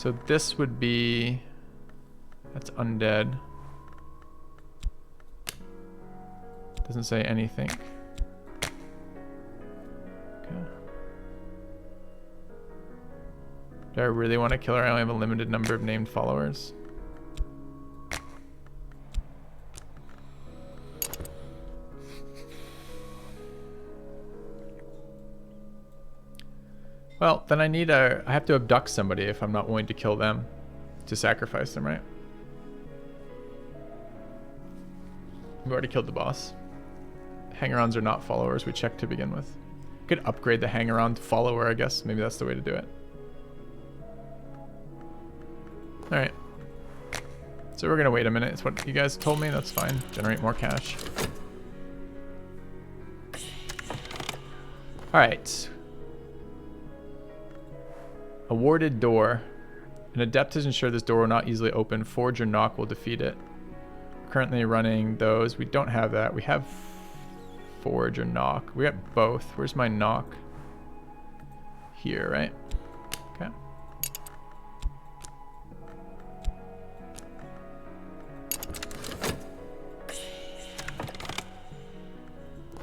So this would be, that's undead. Doesn't say anything. Okay. Do I really want to kill her? I only have a limited number of named followers. Well, then I have to abduct somebody if I'm not willing to kill them, to sacrifice them, right? We've already killed the boss. Hanger-ons are not followers, we checked to begin with. Could upgrade the hanger-on to follower, I guess. Maybe that's the way to do it. Alright. So we're gonna wait a minute. It's what you guys told me, that's fine. Generate more cash. Alright. A warded door. An adept is ensured this door will not easily open. Forge or knock will defeat it. We're currently running those. We don't have that. We have forge or knock. We got both. Where's my knock? Here, right? Okay.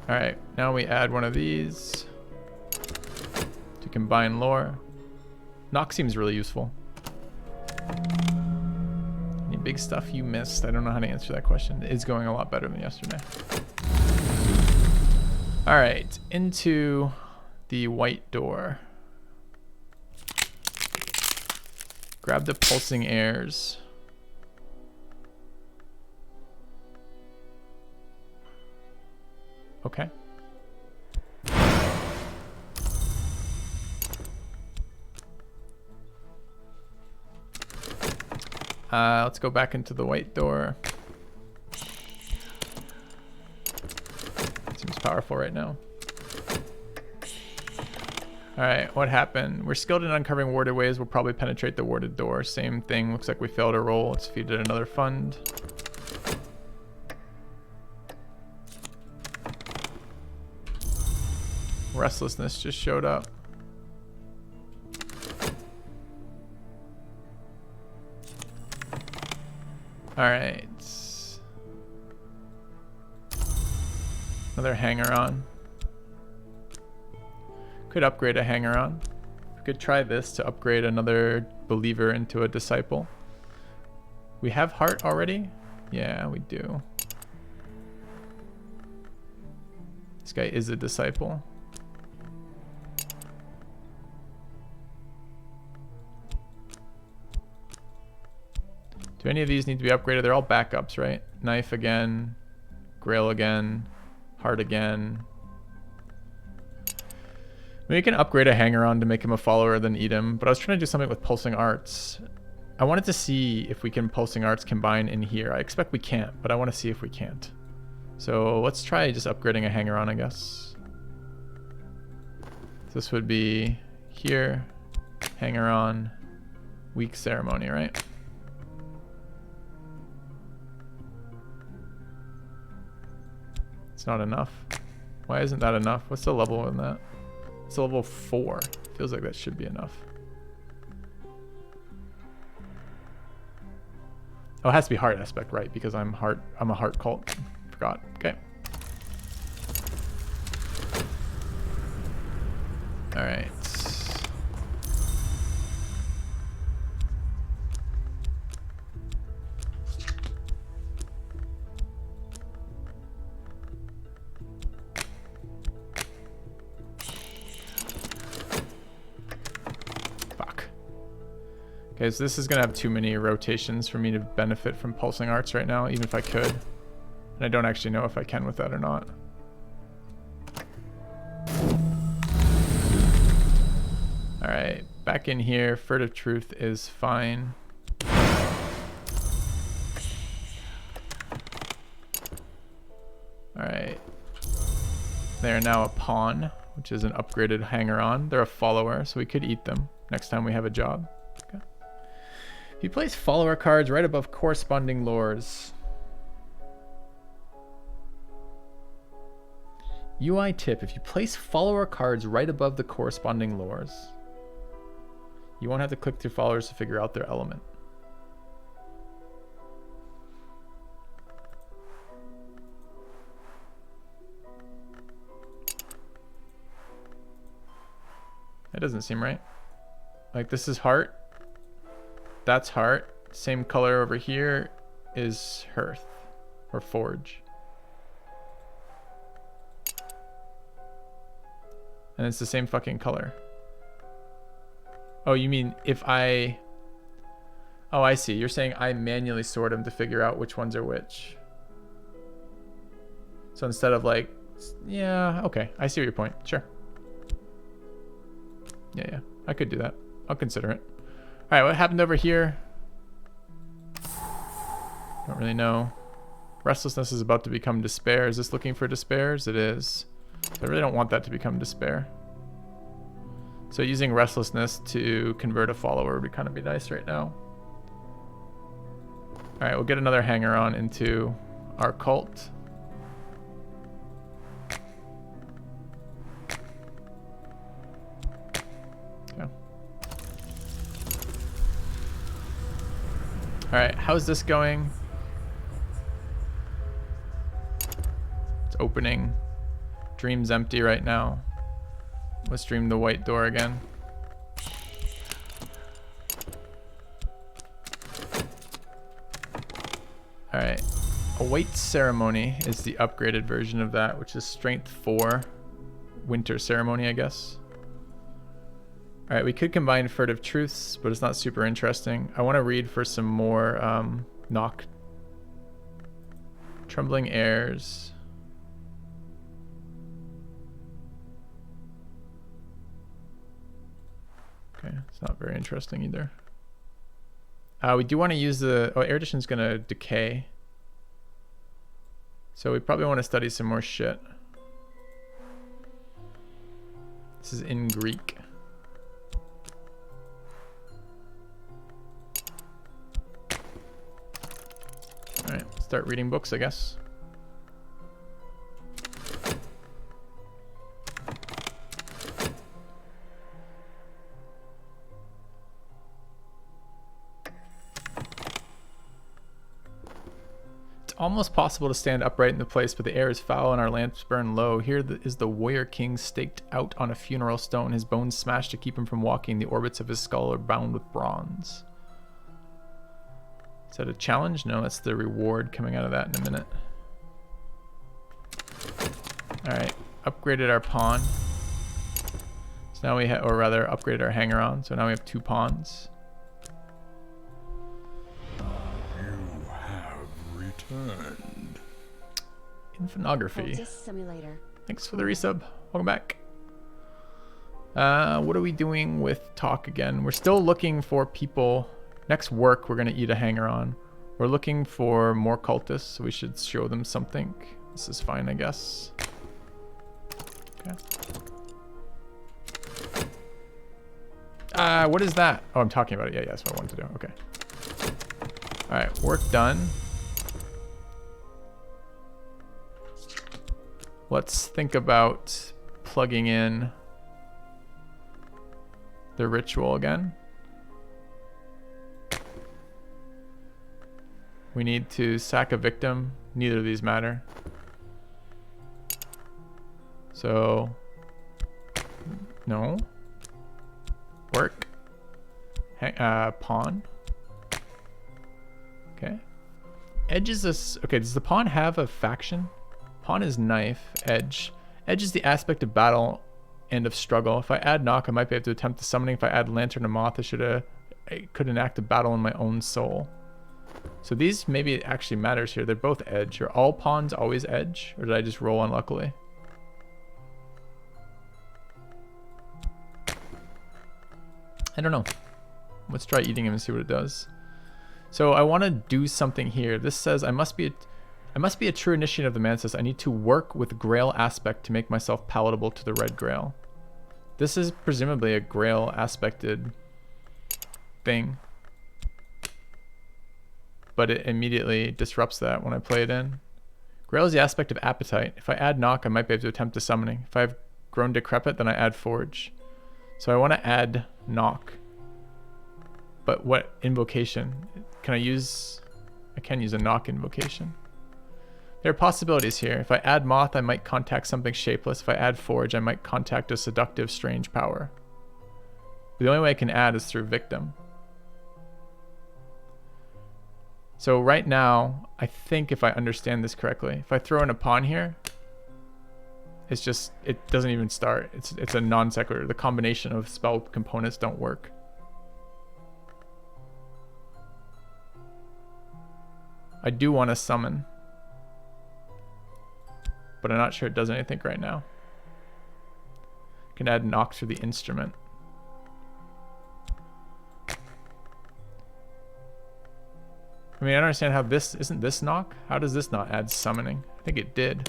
Alright, now we add one of these to combine lore. Knock seems really useful. Any big stuff you missed? I don't know how to answer that question. It's going a lot better than yesterday. Alright, into the white door. Grab the pulsing airs. Okay. Let's go back into the white door. Seems powerful right now. Alright, what happened? We're skilled in uncovering warded ways. We'll probably penetrate the warded door. Same thing. Looks like we failed a roll. Let's feed it another fund. Restlessness just showed up. Alright. Another hanger-on. Could upgrade a hanger-on. We could try this to upgrade another believer into a disciple. We have heart already? Yeah, we do. This guy is a disciple. Do any of these need to be upgraded? They're all backups, right? Knife again, Grail again, Heart again. Maybe we can upgrade a hanger-on to make him a follower, then eat him. But I was trying to do something with pulsing arts. I wanted to see if we can pulsing arts combine in here. I expect we can't, but I want to see if we can't. So let's try just upgrading a hanger-on, I guess. This would be here, hanger-on, weak ceremony, right? It's not enough. Why isn't that enough? What's the level on that? It's a level 4. Feels like that should be enough. Oh, it has to be heart aspect, right? Because I'm a heart cult. Forgot. Okay. All right. Okay, so this is gonna have too many rotations for me to benefit from pulsing arts right now, even if I could. And I don't actually know if I can with that or not. Alright, back in here, Furtive Truth is fine. Alright. They are now a pawn, which is an upgraded hanger-on. They're a follower, so we could eat them next time we have a job. Okay. If you place follower cards right above corresponding lores. UI tip, if you place follower cards right above the corresponding lores, You won't have to click through followers to figure out their element. That doesn't seem right. Like this is heart. That's heart. Same color over here is hearth or forge. And it's the same fucking color. Oh, you mean if I... Oh, I see. You're saying I manually sort them to figure out which ones are which. So instead of like... Yeah, okay. I see your point. Sure. Yeah. I could do that. I'll consider it. Alright, what happened over here? Don't really know. Restlessness is about to become despair. Is this looking for despairs? It is. I really don't want that to become despair. So using restlessness to convert a follower would kind of be nice right now. Alright, we'll get another hanger on into our cult. Okay. Alright, how's this going? It's opening. Dream's empty right now. Let's dream the white door again. Alright. Await Ceremony is the upgraded version of that, which is Strength 4. Winter Ceremony, I guess. Alright, we could combine Furtive Truths, but it's not super interesting. I want to read for some more knock. Trembling Airs. Okay, it's not very interesting either. We do want to use the... Oh, Erudition's going to decay. So we probably want to study some more shit. This is in Greek. Alright, start reading books, I guess. Almost possible to stand upright in the place, but the air is foul and our lamps burn low. Here is the warrior king staked out on a funeral stone, his bones smashed to keep him from walking. The orbits of his skull are bound with bronze. Is that a challenge? No, that's the reward coming out of that in a minute. Alright, upgraded our pawn. So now we have, or rather upgraded our hanger on, so now we have 2 pawns. Infinography. Cultist Simulator. Thanks for the resub. Welcome back. What are we doing with talk again? We're still looking for people. Next work, we're going to eat a hanger on. We're looking for more cultists, so we should show them something. This is fine, I guess. Okay. What is that? Oh, I'm talking about it. Yeah, that's what I wanted to do. Okay. All right, work done. Let's think about plugging in the ritual again. We need to sack a victim. Neither of these matter. So, no. Work. Pawn. Okay. Edge is this. Okay, does the pawn have a faction? Pawn is knife, edge. Edge is the aspect of battle and of struggle. If I add knock, I might be able to attempt the summoning. If I add lantern and moth, I could enact a battle in my own soul. So these maybe it actually matters here. They're both edge. Are all pawns always edge? Or did I just roll unluckily? I don't know. Let's try eating him and see what it does. So I want to do something here. This says I must be a true initiate of the Mantis. I need to work with Grail aspect to make myself palatable to the Red Grail. This is presumably a Grail aspected thing. But it immediately disrupts that when I play it in. Grail is the aspect of appetite. If I add knock, I might be able to attempt the summoning. If I've grown decrepit, then I add forge. So I want to add knock. But what invocation? Can I use? I can use a knock invocation. There are possibilities here. If I add moth, I might contact something shapeless. If I add forge, I might contact a seductive, strange power. The only way I can add is through victim. So right now, I think if I understand this correctly, if I throw in a pawn here, it's just, it doesn't even start. It's a non sequitur. The combination of spell components don't work. I do want to summon, but I'm not sure it does anything right now. I can add knock through the instrument. I mean, I don't understand how this, isn't this knock? How does this not add summoning? I think it did.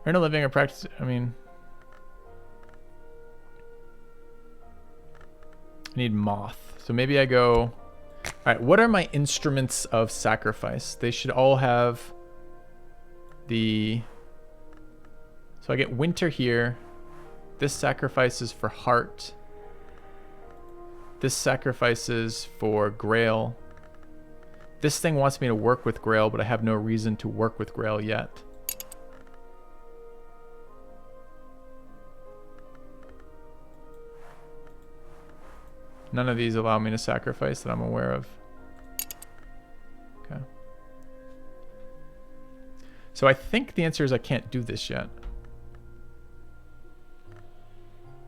Earn a living or practice, I mean. I need moth. So maybe I go, all right, what are my instruments of sacrifice? They should all have the, so I get winter here. This sacrifices for heart. This sacrifices for grail. This thing wants me to work with grail, but I have no reason to work with grail yet. None of these allow me to sacrifice that I'm aware of. Okay. So I think the answer is I can't do this yet.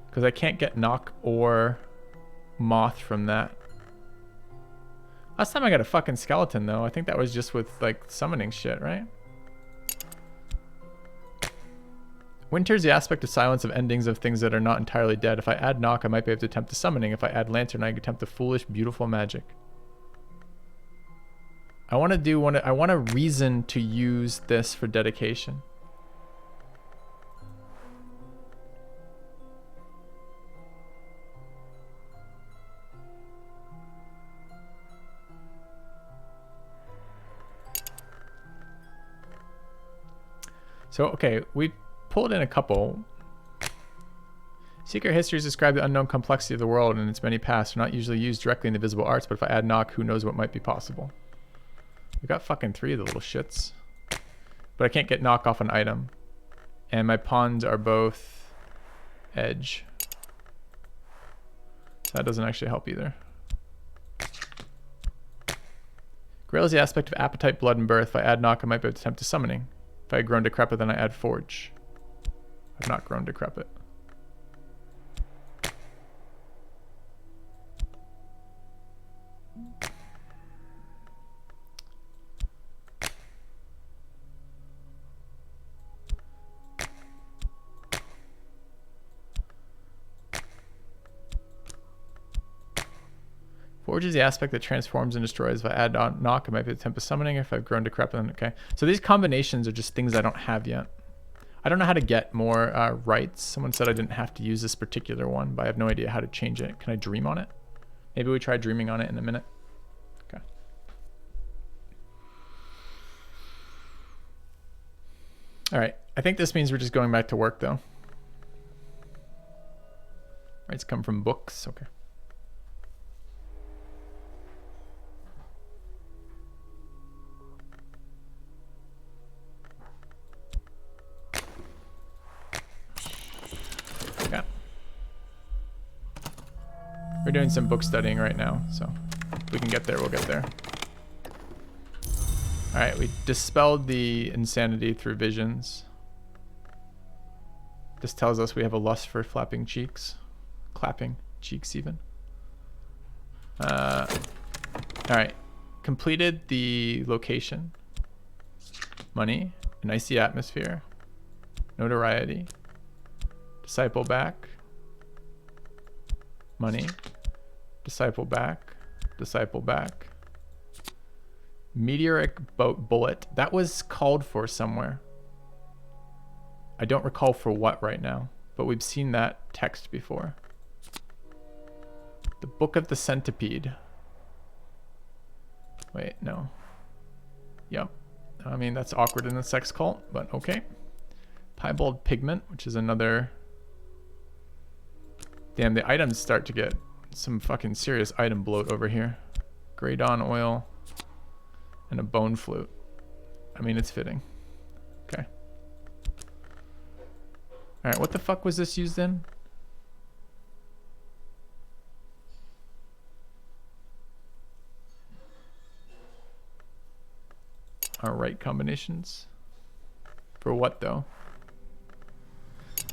Because I can't get knock or moth from that. Last time I got a fucking skeleton though. I think that was just with like summoning shit, right? Winter's the aspect of silence of endings of things that are not entirely dead. If I add knock, I might be able to attempt the summoning. If I add lantern, I can attempt the foolish, beautiful magic. I want to do one. I want a reason to use this for dedication. So, okay, we pulled in a couple. Secret histories describe the unknown complexity of the world and its many paths are not usually used directly in the visible arts, but if I add knock, who knows what might be possible. We got fucking 3 of the little shits. But I can't get knock off an item. And my pawns are both edge. So that doesn't actually help either. Grail is the aspect of appetite, blood, and birth. If I add knock, I might be able to attempt a summoning. If I had grown decrepit, then I add forge. I've not grown decrepit. Forge is the aspect that transforms and destroys. If I add knock, I might be able to attempt a summoning. If I've grown decrepit, then okay. So these combinations are just things I don't have yet. I don't know how to get more rights. Someone said I didn't have to use this particular one, but I have no idea how to change it. Can I dream on it? Maybe we try dreaming on it in a minute. Okay. All right. I think this means we're just going back to work though. Rights come from books. Okay. We're doing some book studying right now, so if we can get there, we'll get there. All right, we dispelled the insanity through visions. This tells us we have a lust for flapping cheeks, clapping cheeks even. All right, completed the location. Money, an icy atmosphere, notoriety, disciple back, money, disciple back, disciple back. Meteoric bullet. That was called for somewhere. I don't recall for what right now, but we've seen that text before. The Book of the Centipede. Wait, no. Yep. I mean, that's awkward in the sex cult, but okay. Piebald pigment, which is another... Damn, the items start to get some fucking serious item bloat over here. Grey Dawn oil and a bone flute. I mean, it's fitting. Okay. All right, what the fuck was this used in? Our right combinations. For what though?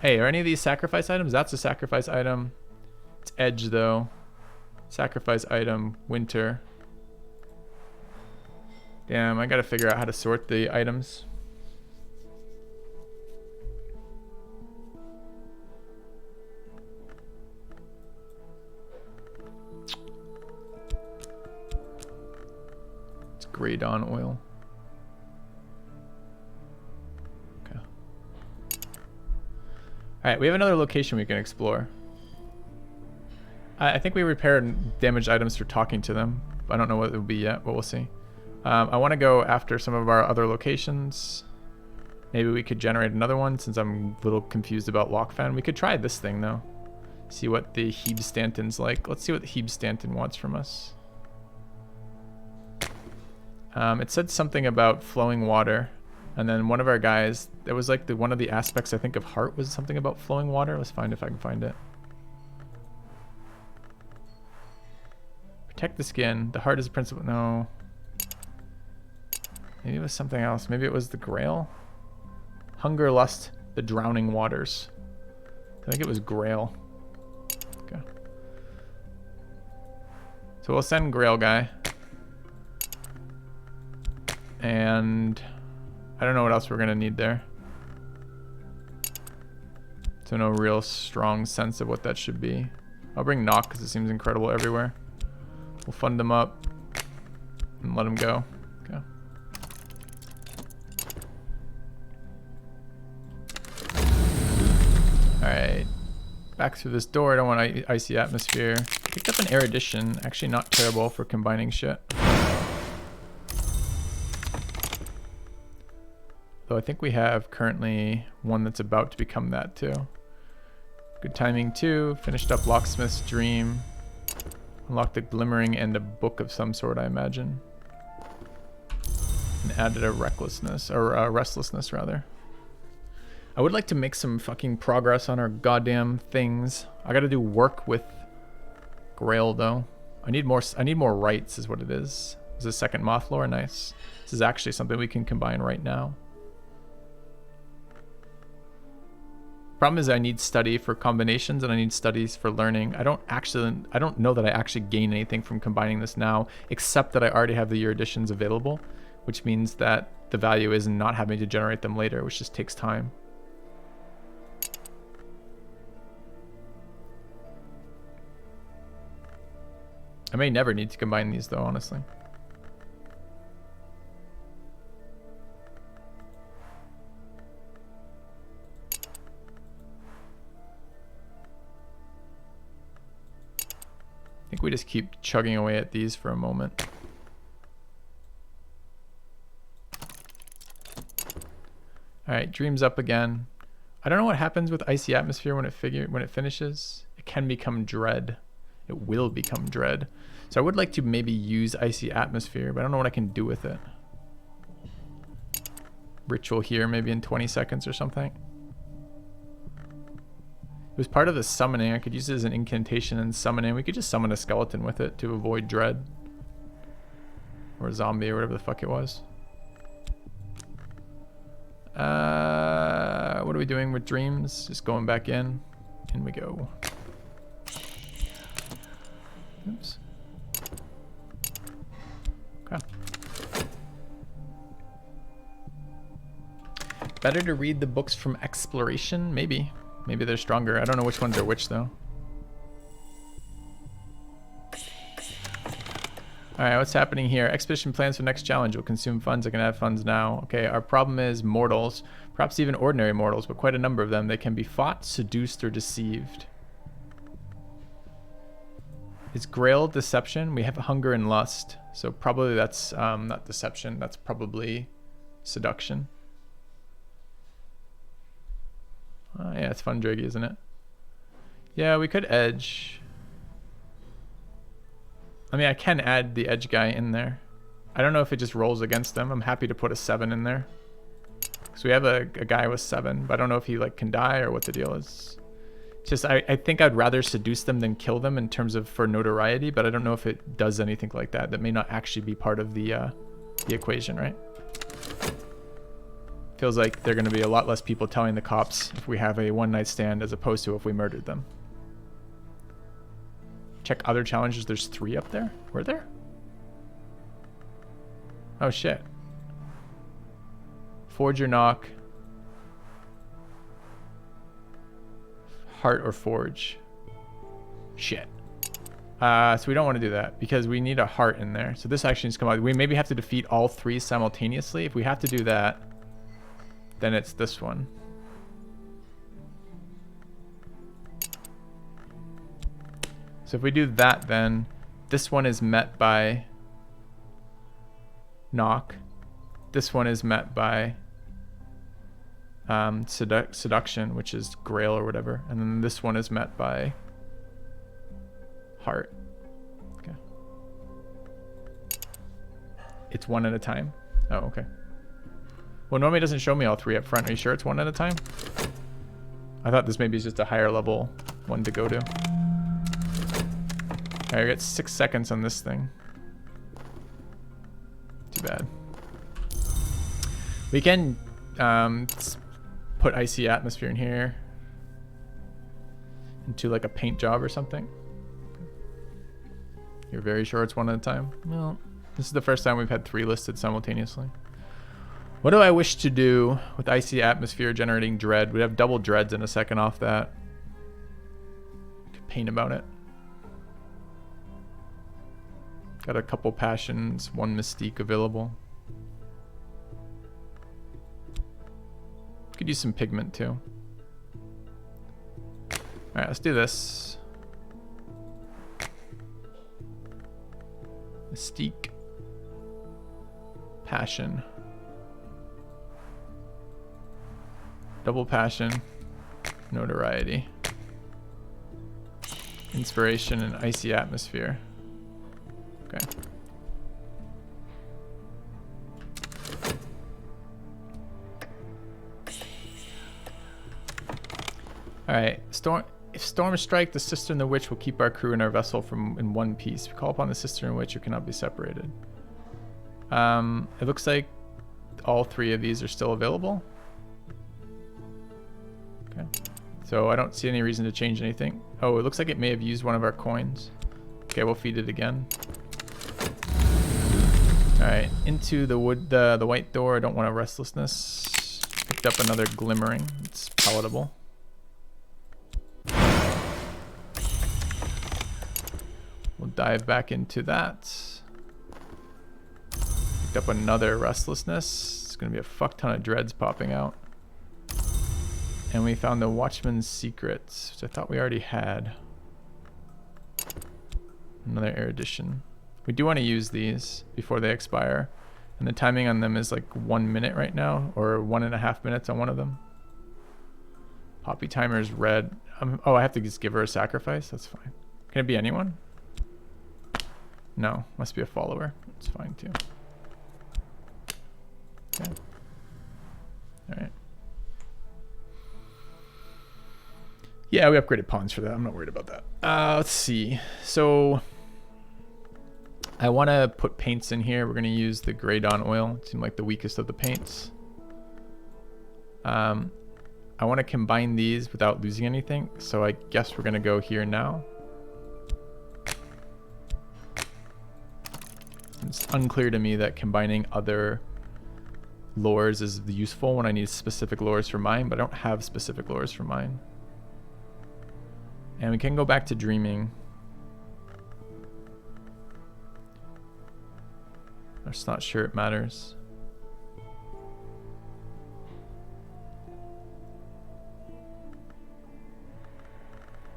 Hey, are any of these sacrifice items? That's a sacrifice item. It's edge though. Sacrifice item, winter. Damn, I gotta figure out how to sort the items. It's Grey Dawn oil. Okay. Alright, we have another location we can explore. I think we repaired damaged items for talking to them. I don't know what it will be yet, but we'll see. I want to go after some of our other locations. Maybe we could generate another one since I'm a little confused about Lockfan. We could try this thing though. See what the Hebe Stanton's like. Let's see what the Hebe Stanton wants from us. It said something about flowing water. And then one of our guys, it was like one of the aspects I think of heart was something about flowing water. Let's find if I can find it. Protect the skin. The heart is a principle. No. Maybe it was something else. Maybe it was the Grail. Hunger, lust, the drowning waters. I think it was Grail. Okay. So we'll send Grail guy. And I don't know what else we're gonna need there. So no real strong sense of what that should be. I'll bring Knock because it seems incredible everywhere. We'll fund them up and let them go. Okay. Alright. Back through this door. I don't want icy atmosphere. Picked up an erudition. Actually not terrible for combining shit. Though I think we have currently one that's about to become that too. Good timing too. Finished up Locksmith's Dream. Unlocked a glimmering and a book of some sort, I imagine. And added a recklessness, or a restlessness rather. I would like to make some fucking progress on our goddamn things. I gotta do work with Grail though. I need more rights is what it is. There's a second moth lore, nice. This is actually something we can combine right now. Problem is I need study for combinations and I need studies for learning. I don't know that I actually gain anything from combining this now, except that I already have the eruditions available, which means that the value is not having to generate them later, which just takes time. I may never need to combine these though, honestly. I think we just keep chugging away at these for a moment. Alright, Dream's up again. I don't know what happens with Icy Atmosphere when it finishes. It can become Dread. It will become Dread. So I would like to maybe use Icy Atmosphere, but I don't know what I can do with it. Ritual here maybe in 20 seconds or something. It was part of the summoning. I could use it as an incantation and summoning. We could just summon a skeleton with it to avoid dread. Or a zombie or whatever the fuck it was. What are we doing with dreams? Just going back in. In we go. Oops. Okay. Better to read the books from exploration? Maybe. Maybe they're stronger. I don't know which ones are which though. Alright, what's happening here? Expedition plans for next challenge will consume funds. I can add funds now. Okay, our problem is mortals. Perhaps even ordinary mortals, but quite a number of them. They can be fought, seduced, or deceived. Is Grail deception? We have hunger and lust. So probably that's not deception. That's probably seduction. Yeah, it's fun, Driggy, isn't it? Yeah, we could edge. I mean, I can add the edge guy in there. I don't know if it just rolls against them. I'm happy to put a 7 in there. So we have a guy with 7, but I don't know if he like can die or what the deal is. It's just I think I'd rather seduce them than kill them in terms of for notoriety, but I don't know if it does anything like that. That may not actually be part of the equation, right? Feels like there are going to be a lot less people telling the cops if we have a one-night stand as opposed to if we murdered them. Check other challenges. There's 3 up there. Were there? Oh shit. Forge or knock. Heart or forge. Shit. So we don't want to do that because we need a heart in there. So this actually needs to come out. We maybe have to defeat all 3 simultaneously. If we have to do that, then it's this one. So if we do that, then this one is met by knock. This one is met by seduction, which is grail or whatever. And then this one is met by heart. Okay. It's 1 at a time. Oh, okay. Well, normally it doesn't show me all 3 up front. Are you sure it's 1 at a time? I thought this maybe is just a higher level one to go to. Alright, I got 6 seconds on this thing. Too bad. We can put icy atmosphere in here into like a paint job or something. You're very sure it's 1 at a time? Well, this is the first time we've had 3 listed simultaneously. What do I wish to do with icy atmosphere generating dread? We'd have double dreads in a second off that. Could paint about it. Got a couple passions, 1 mystique available. Could use some pigment too. Alright, let's do this. Mystique. Passion. Double passion. Notoriety. Inspiration and icy atmosphere. Okay. Alright, if storms strike, the sister and the witch will keep our crew and our vessel in one piece. We call upon the sister and witch who cannot be separated. It looks like all 3 of these are still available. Okay. So I don't see any reason to change anything. Oh, it looks like it may have used one of our coins. Okay, we'll feed it again. Alright, into the wood, the white door. I don't want a restlessness. Picked up another glimmering. It's palatable. We'll dive back into that. Picked up another restlessness. It's gonna be a fuck ton of dreads popping out. And we found the Watchman's Secrets, which I thought we already had. Another erudition. We do want to use these before they expire. And the timing on them is like 1 minute right now, or 1.5 minutes on one of them. Poppy timer is red. Oh, I have to just give her a sacrifice? That's fine. Can it be anyone? No, must be a follower. It's fine too. Okay. Alright. Yeah, we upgraded pawns for that. I'm not worried about that. Let's see. So I want to put paints in here. We're going to use the Grey Dawn oil. It seemed like the weakest of the paints. I want to combine these without losing anything. So I guess we're going to go here now. It's unclear to me that combining other lores is useful when I need specific lores for mine, but I don't have specific lores for mine. And we can go back to dreaming. I'm just not sure it matters.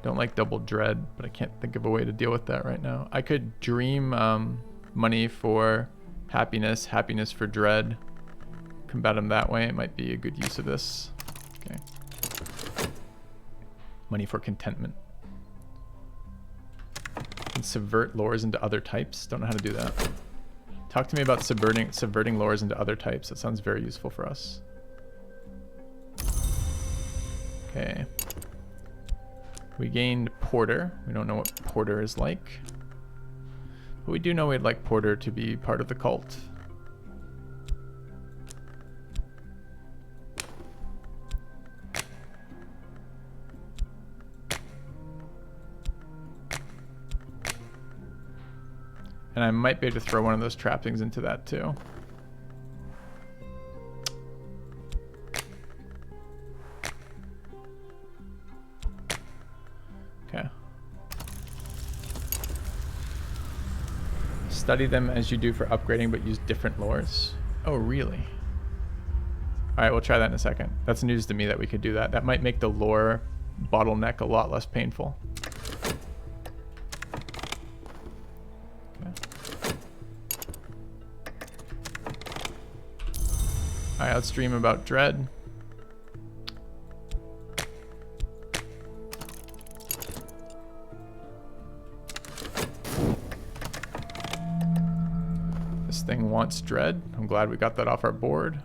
Don't like double dread, but I can't think of a way to deal with that right now. I could dream money for happiness, happiness for dread. Combat them that way. It might be a good use of this. Okay. Money for contentment. subvert lores into other types. Don't know how to do that. Talk to me about subverting lores into other types. That sounds very useful for us. Okay. We gained Porter. We don't know what Porter is like. But we do know we'd like Porter to be part of the cult. And I might be able to throw one of those trappings into that too. Okay. Study them as you do for upgrading, but use different lores. Oh, really? All right, we'll try that in a second. That's news to me that we could do that. That might make the lore bottleneck a lot less painful. Alright, let's dream about Dread. This thing wants Dread. I'm glad we got that off our board.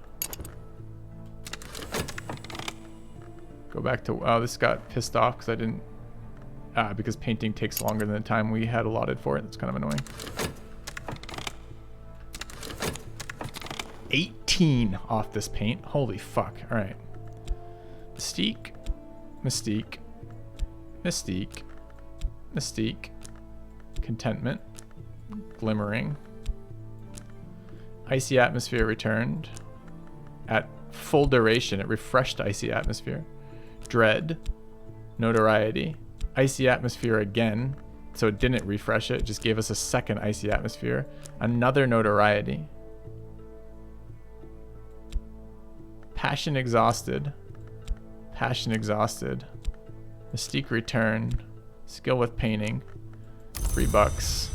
Go back to... Oh, this got pissed off because I didn't... because painting takes longer than the time we had allotted for it. That's kind of annoying. 18 off this paint. Holy fuck. All right. Mystique. Mystique. Mystique. Mystique. Contentment. Glimmering. Icy Atmosphere returned. At full duration, it refreshed Icy Atmosphere. Dread. Notoriety. Icy Atmosphere again. So it didn't refresh it. It just gave us a second Icy Atmosphere. Another Notoriety. Passion Exhausted. Passion Exhausted. Mystique Return. Skill with Painting. $3.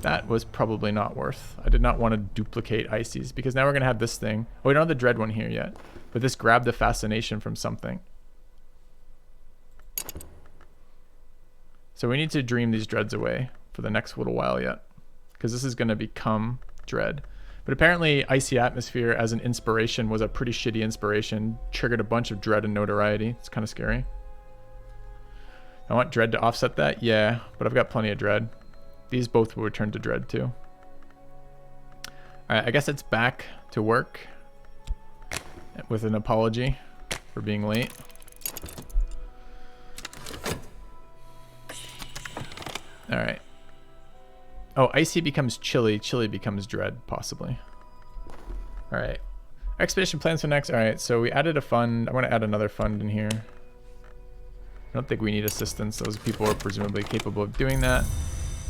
That was probably not worth. I did not want to duplicate Ices because now we're going to have this thing. Oh, we don't have the Dread one here yet. But this grabbed the fascination from something. So we need to dream these Dreads away for the next little while yet. Because this is going to become Dread. But apparently Icy Atmosphere as an inspiration was a pretty shitty inspiration. Triggered a bunch of Dread and Notoriety. It's kind of scary. I want Dread to offset that. Yeah, but I've got plenty of Dread. These both will return to Dread too. Alright, I guess it's back to work. With an apology for being late. Alright. Oh, Icy becomes Chilly. Chilly becomes Dread, possibly. Alright. Expedition plans for next. Alright, so we added a fund. I want to add another fund in here. I don't think we need assistance. Those people are presumably capable of doing that.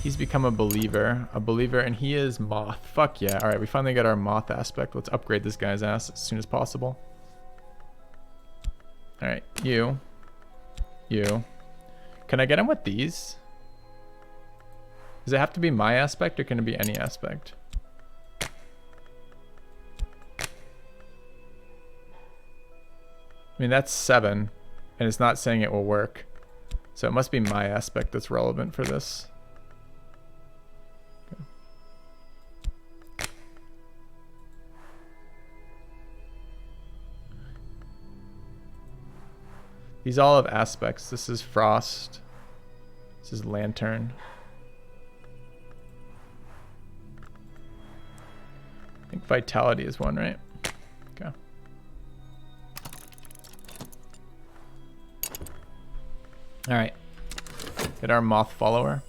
He's become a believer. A believer, and he is Moth. Fuck yeah. Alright, we finally got our Moth aspect. Let's upgrade this guy's ass as soon as possible. Alright, you. You. Can I get him with these? Does it have to be my aspect or can it be any aspect? I mean, that's 7 and it's not saying it will work. So it must be my aspect that's relevant for this. Okay. These all have aspects. This is Frost. This is Lantern. I think Vitality is one, right? Okay. All right. Get our Moth follower.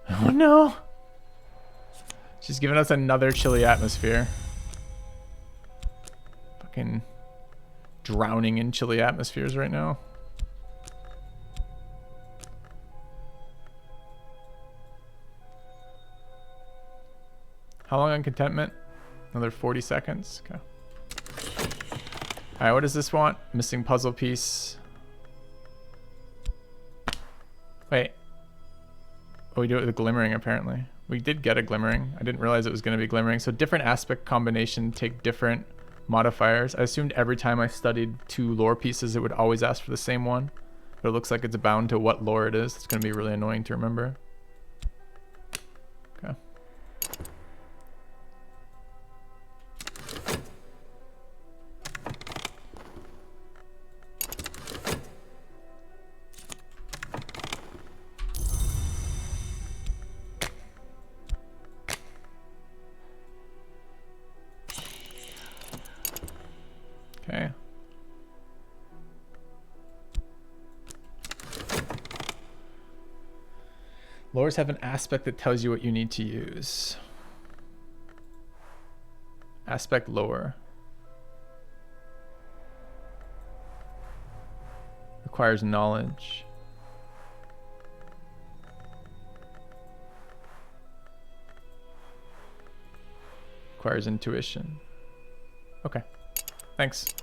Oh no! She's giving us another Chilly Atmosphere. Fucking drowning in chilly atmospheres right now. How long on Contentment? Another 40 seconds. Okay. Alright, what does this want? Missing puzzle piece. Wait. Oh, we do it with a glimmering, apparently. We did get a glimmering. I didn't realize it was going to be glimmering. So different aspect combination take different modifiers. I assumed every time I studied 2 lore pieces, it would always ask for the same one. But it looks like it's bound to what lore it is. It's going to be really annoying to remember. Okay. Okay. Lores have an aspect that tells you what you need to use. Aspect lore. Requires knowledge. Requires intuition. Okay. Thanks.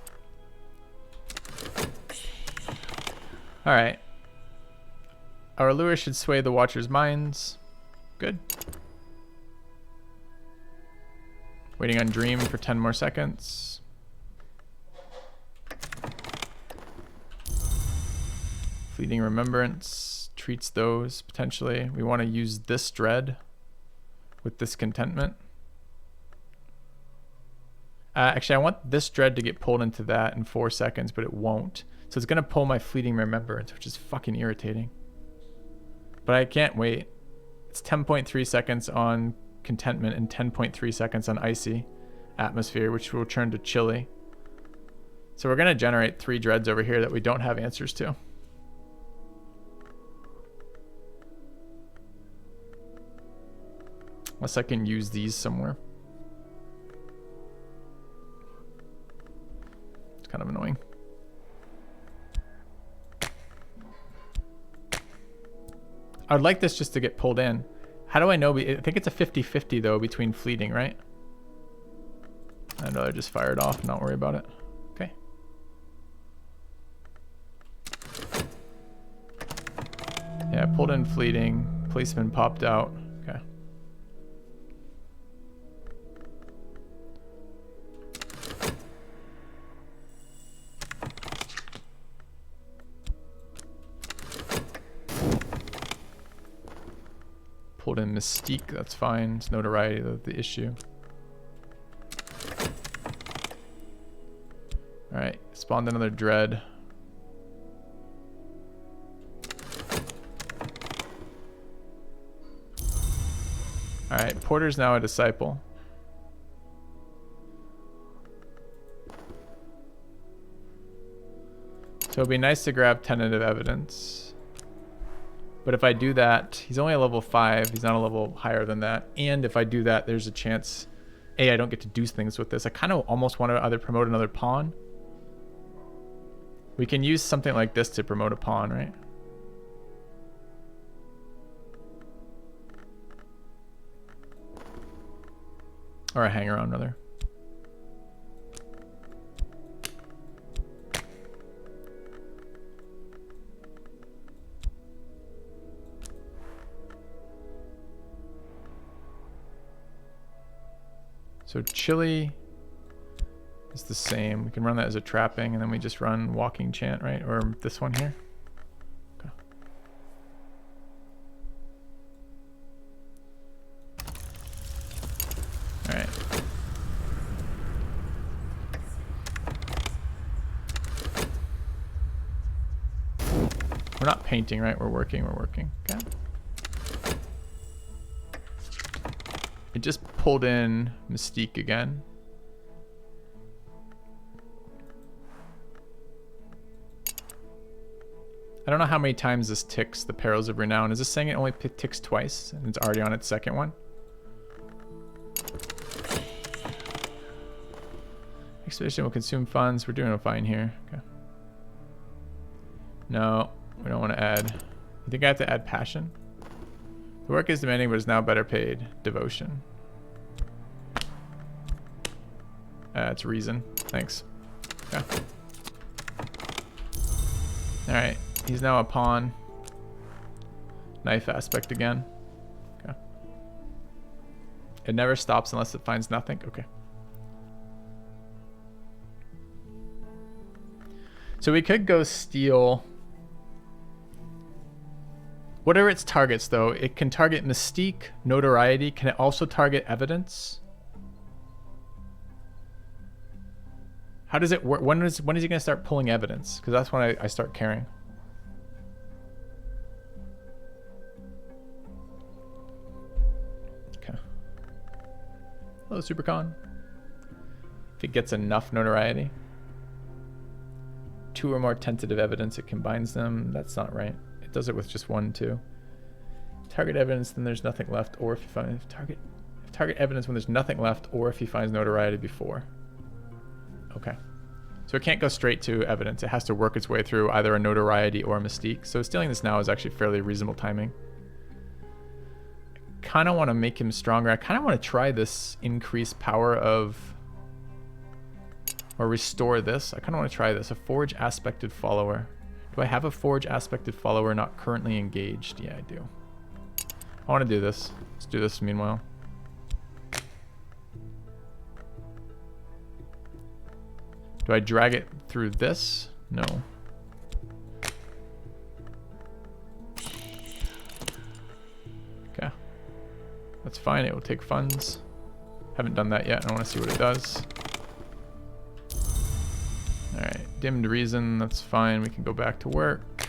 All right. Our lure should sway the watchers' minds. Good. Waiting on dream for 10 more seconds. Fleeting remembrance treats those potentially. We want to use this dread with this contentment. Actually, I want this dread to get pulled into that in 4 seconds, but it won't. So it's going to pull my fleeting remembrance, which is fucking irritating. But I can't wait. It's 10.3 seconds on contentment and 10.3 seconds on icy atmosphere, which will turn to chilly. So we're going to generate 3 dreads over here that we don't have answers to. Unless I can use these somewhere. It's kind of annoying. I'd like this just to get pulled in. How do I know? I think it's a 50-50 though between fleeting, right? I'd rather just fire it off and not worry about it. Okay. Yeah, pulled in fleeting. Policeman popped out. Okay. Pulled in Mystique, that's fine. It's notoriety of the issue. Alright, spawned another dread. Alright, Porter's now a disciple. So it'd be nice to grab tentative evidence. But if I do that, he's only a level 5. He's not a level higher than that. And if I do that, there's a chance, I don't get to do things with this. I kind of almost want to either promote another pawn. We can use something like this to promote a pawn, right? Or a hanger on, rather. So chili is the same. We can run that as a trapping, and then we just run walking chant, right? Or this one here. Okay. All right. We're not painting, right? We're working. Okay. It just pulled in Mystique again. I don't know how many times this ticks the Perils of Renown. Is this saying it only ticks twice and it's already on its second one? Expedition will consume funds. We're doing fine here. Okay. No, we don't want to add. You think I have to add passion? The work is demanding, but is now better paid. Devotion. It's reason. Thanks. Okay. Alright. He's now a pawn. Knife aspect again. Okay. It never stops unless it finds nothing. Okay. So we could go steal What are its targets, though? It can target mystique, notoriety. Can it also target evidence? How does it work? When is he going to start pulling evidence? Because that's when I start caring. Okay. Hello, Supercon. If it gets enough notoriety. 2 or more tentative evidence, it combines them. That's not right. It does it with just 1, 2. Target evidence, then there's nothing left, or if you find target evidence when there's nothing left, or if he finds notoriety before. Okay. So it can't go straight to evidence. It has to work its way through either a notoriety or a mystique. So stealing this now is actually fairly reasonable timing. I kind of want to make him stronger. I kind of want to try this increased power of, or restore this. I kind of want to try this. A forge aspected follower. Do I have a forge aspected follower not currently engaged? Yeah, I do. I want to do this. Let's do this meanwhile. Do I drag it through this? No. Okay. That's fine. It will take funds. Haven't done that yet. I want to see what it does. Alright. Dimmed reason. That's fine. We can go back to work.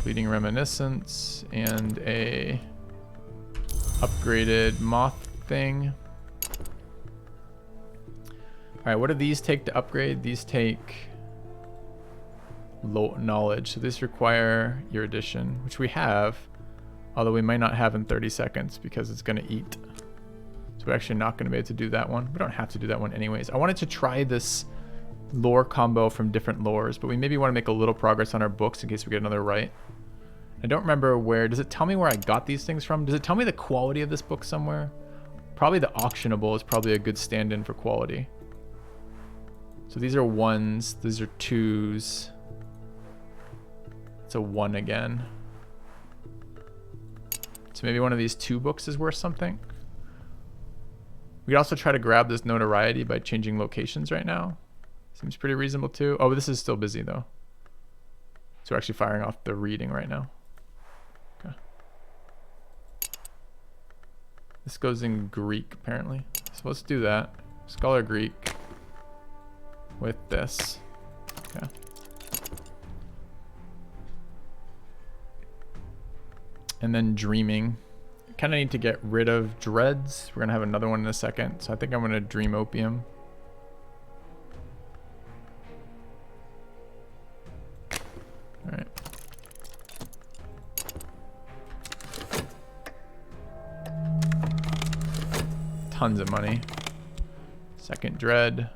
Fleeting reminiscence and a upgraded moth thing. Alright, what do these take to upgrade? These take low knowledge. So these require erudition, which we have, although we might not have in 30 seconds because it's going to eat. So we're actually not going to be able to do that one. We don't have to do that one anyways. I wanted to try this lore combo from different lores, but we maybe want to make a little progress on our books in case we get another right. I don't remember where. Does it tell me where I got these things from? Does it tell me the quality of this book somewhere? Probably the auctionable is probably a good stand-in for quality. So these are 1s. These are 2s. It's a 1 again. So maybe one of these 2 books is worth something. We could also try to grab this notoriety by changing locations right now. Seems pretty reasonable too. Oh, but this is still busy though. So we're actually firing off the reading right now. Okay. This goes in Greek apparently. So let's do that. Scholar Greek with this. Okay. And then dreaming. Kind of need to get rid of dreads. We're gonna have another one in a second. So I think I'm gonna dream opium. All right. Tons of money. Second dread.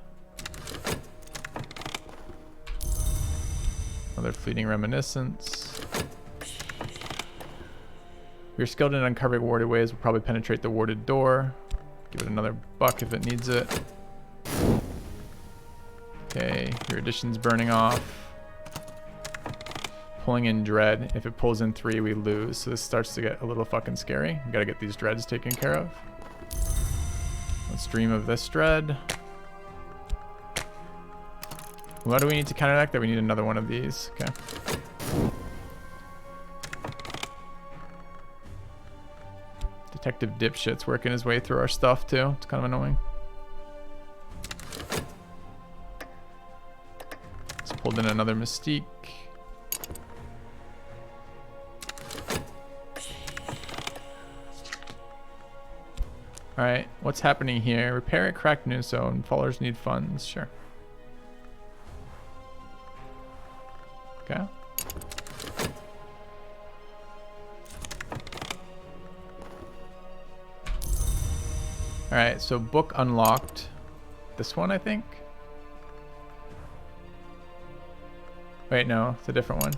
Another fleeting reminiscence. We're skilled in uncovering warded ways. We'll probably penetrate the warded door. Give it another buck if it needs it. Okay, your addition's burning off. Pulling in dread. If it pulls in 3, we lose. So this starts to get a little fucking scary. We gotta get these dreads taken care of. Let's dream of this dread. What do we need to counteract that? We need another one of these. Okay. Detective dipshit's working his way through our stuff too. It's kind of annoying. Let's pull in another mystique. Alright, what's happening here? Repair a cracked news zone. Followers need funds. Sure. Okay. Alright, so book unlocked. This one, I think? Wait, no, it's a different one.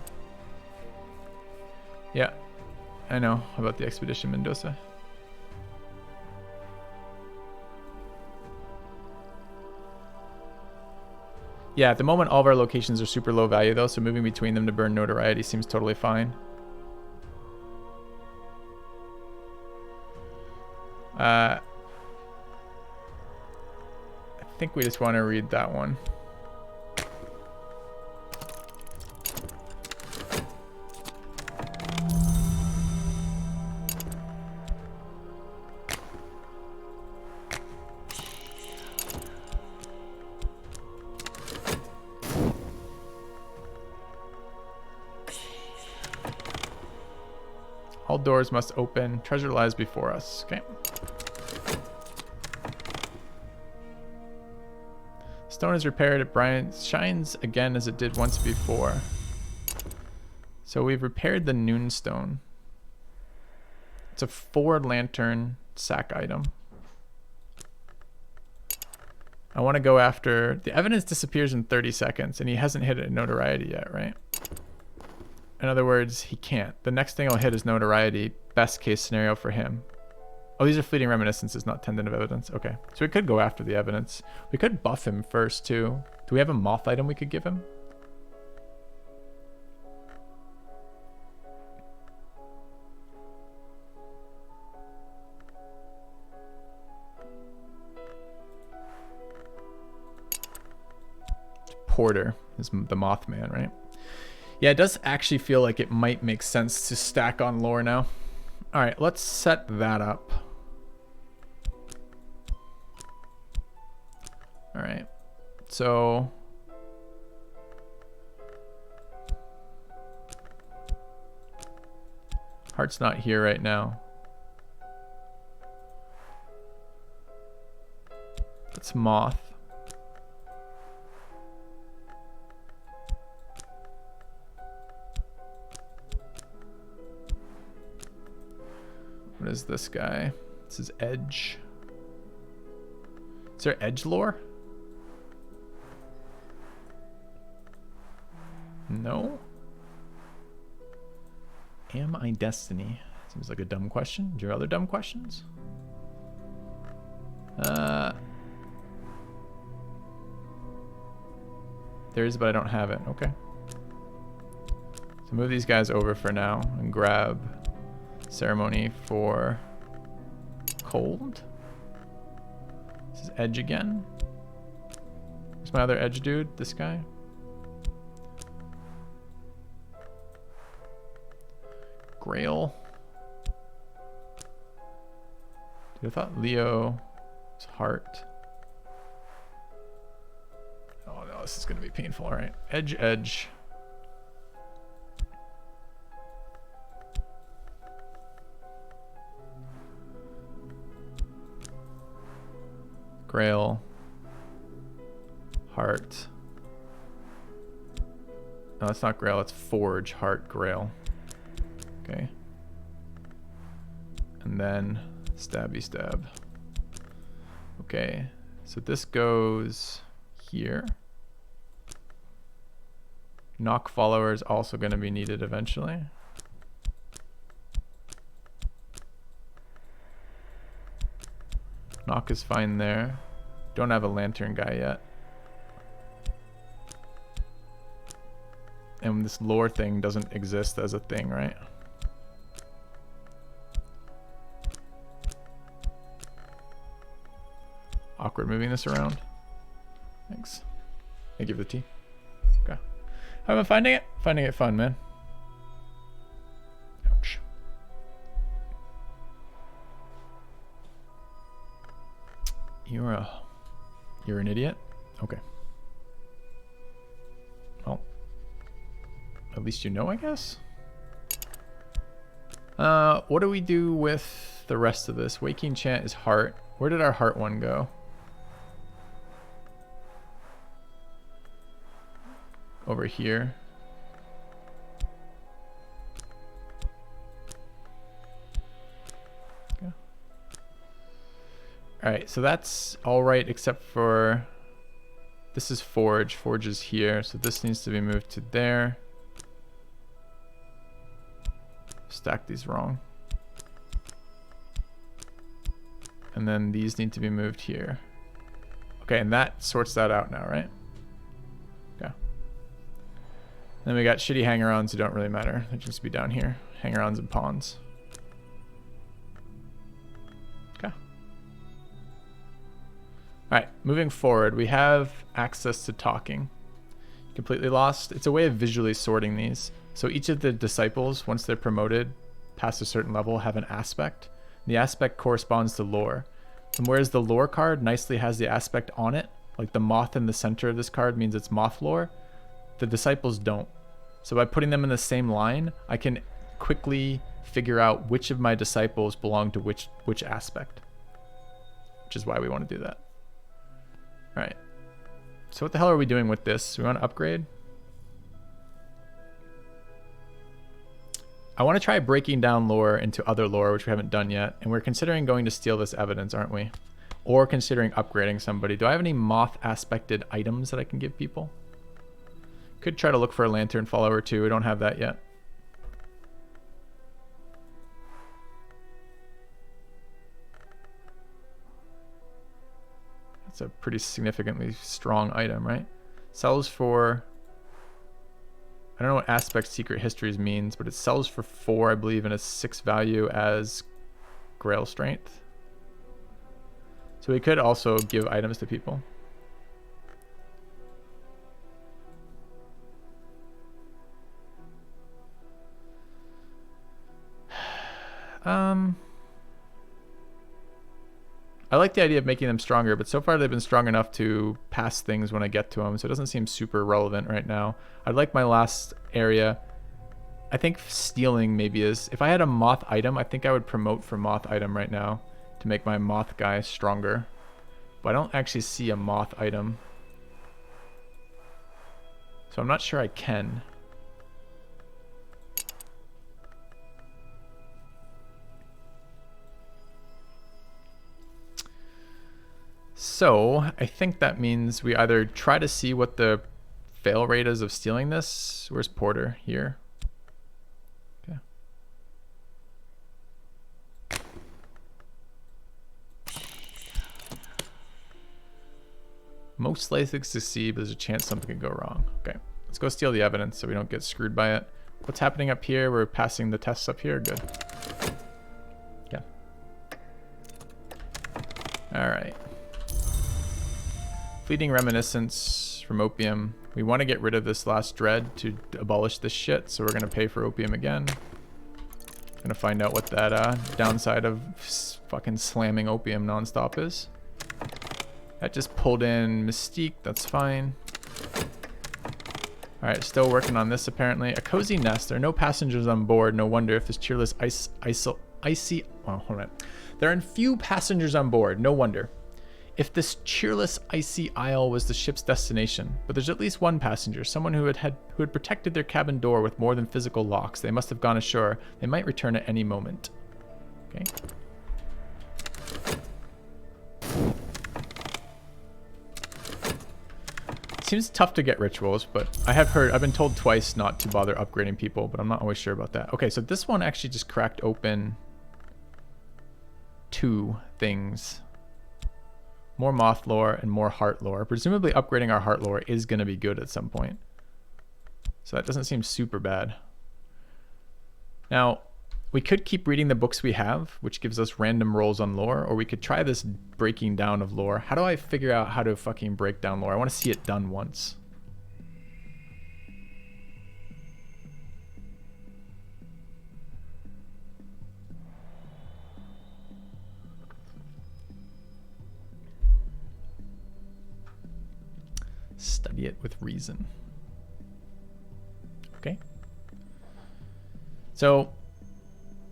Yeah, I know about the Expedition Mendoza. Yeah, at the moment all of our locations are super low value though, so moving between them to burn notoriety seems totally fine. I think we just want to read that one. All doors must open. Treasure lies before us. Okay. Stone is repaired. It shines again as it did once before. So we've repaired the noon stone. It's a 4 lantern sack item. I want to go after... The evidence disappears in 30 seconds, and he hasn't hit a notoriety yet, right? In other words, he can't. The next thing I'll hit is notoriety. Best case scenario for him. Oh, these are fleeting reminiscences, not tentative evidence. Okay, so we could go after the evidence. We could buff him first, too. Do we have a moth item we could give him? Porter is the Mothman, right? Yeah, it does actually feel like it might make sense to stack on lore now. All right, let's set that up. All right, so Heart's not here right now. It's Moth. What is this guy? This is Edge. Is there Edge lore? No. Am I Destiny? Seems like a dumb question. Do you have other dumb questions? There is, but I don't have it. Okay. So move these guys over for now and grab Ceremony for Cold. This is Edge again. Where's my other Edge dude? This guy. Grail. Dude, I thought Leo was Heart. Oh no, this is gonna be painful. All right, Edge, Edge. Grail. Heart. No, it's not Grail, it's Forge, Heart, Grail. Okay. And then stabby stab. Okay, so this goes here. Knock follower is also going to be needed eventually. Knock is fine there. Don't have a lantern guy yet. And this lore thing doesn't exist as a thing, right? Awkward moving this around. Thanks. Thank you for the tea. Okay. How am I finding it? Finding it fun, man. Ouch. You're an idiot? Okay. Well, at least you know, I guess. What do we do with the rest of this? Waking Chant is Heart. Where did our Heart one go? Over here. Okay. All right, so that's all right except for this is Forge. Forge is here, so this needs to be moved to there. Stack these wrong. And then these need to be moved here. Okay, and that sorts that out now, right? Okay. Then we got shitty hanger-ons who don't really matter. They just be down here. Hanger-ons and pawns. Okay. Alright, moving forward, we have access to talking. Completely lost. It's a way of visually sorting these. So each of the disciples, once they're promoted past a certain level, have an aspect. The aspect corresponds to lore. And whereas the lore card nicely has the aspect on it, like the moth in the center of this card means it's moth lore, the disciples don't. So by putting them in the same line, I can quickly figure out which of my disciples belong to which aspect, which is why we want to do that. All right. So what the hell are we doing with this? We want to upgrade. I want to try breaking down lore into other lore, which we haven't done yet. And we're considering going to steal this evidence, aren't we? Or considering upgrading somebody. Do I have any moth aspected items that I can give people? Could try to look for a lantern follower too. We don't have that yet. That's a pretty significantly strong item, right? Sells for... I don't know what aspect secret histories means, but it sells for 4, I believe, and a 6 value as Grail strength. So we could also give items to people. I like the idea of making them stronger, but so far they've been strong enough to pass things when I get to them, so it doesn't seem super relevant right now. I'd like my last area. I think stealing maybe is... If I had a moth item, I think I would promote for moth item right now to make my moth guy stronger. But I don't actually see a moth item. So I'm not sure I can. So I think that means we either try to see what the fail rate is of stealing this. Where's Porter? Here. Okay. Most likely to succeed, but there's a chance something could go wrong. Okay, let's go steal the evidence so we don't get screwed by it. What's happening up here? We're passing the tests up here. Good. Yeah. All right. Fleeting reminiscence from opium. We want to get rid of this last dread to abolish this shit, so we're going to pay for opium again. Going to find out what that downside of fucking slamming opium nonstop is. That just pulled in Mystique, that's fine. Alright, still working on this apparently. A cozy nest. There are no passengers on board. No wonder if this cheerless icy... Oh, hold on. There are few passengers on board. No wonder. If this cheerless icy isle was the ship's destination, but there's at least one passenger, someone who had protected their cabin door with more than physical locks. They must have gone ashore. They might return at any moment. Okay. Seems tough to get rituals, but I've been told twice not to bother upgrading people, but I'm not always sure about that. Okay, so this one actually just cracked open 2 things. More moth lore and more heart lore. Presumably upgrading our heart lore is going to be good at some point. So that doesn't seem super bad. Now, we could keep reading the books we have, which gives us random rolls on lore, or we could try this breaking down of lore. How do I figure out how to fucking break down lore? I want to see it done once. Study it with reason. Okay. So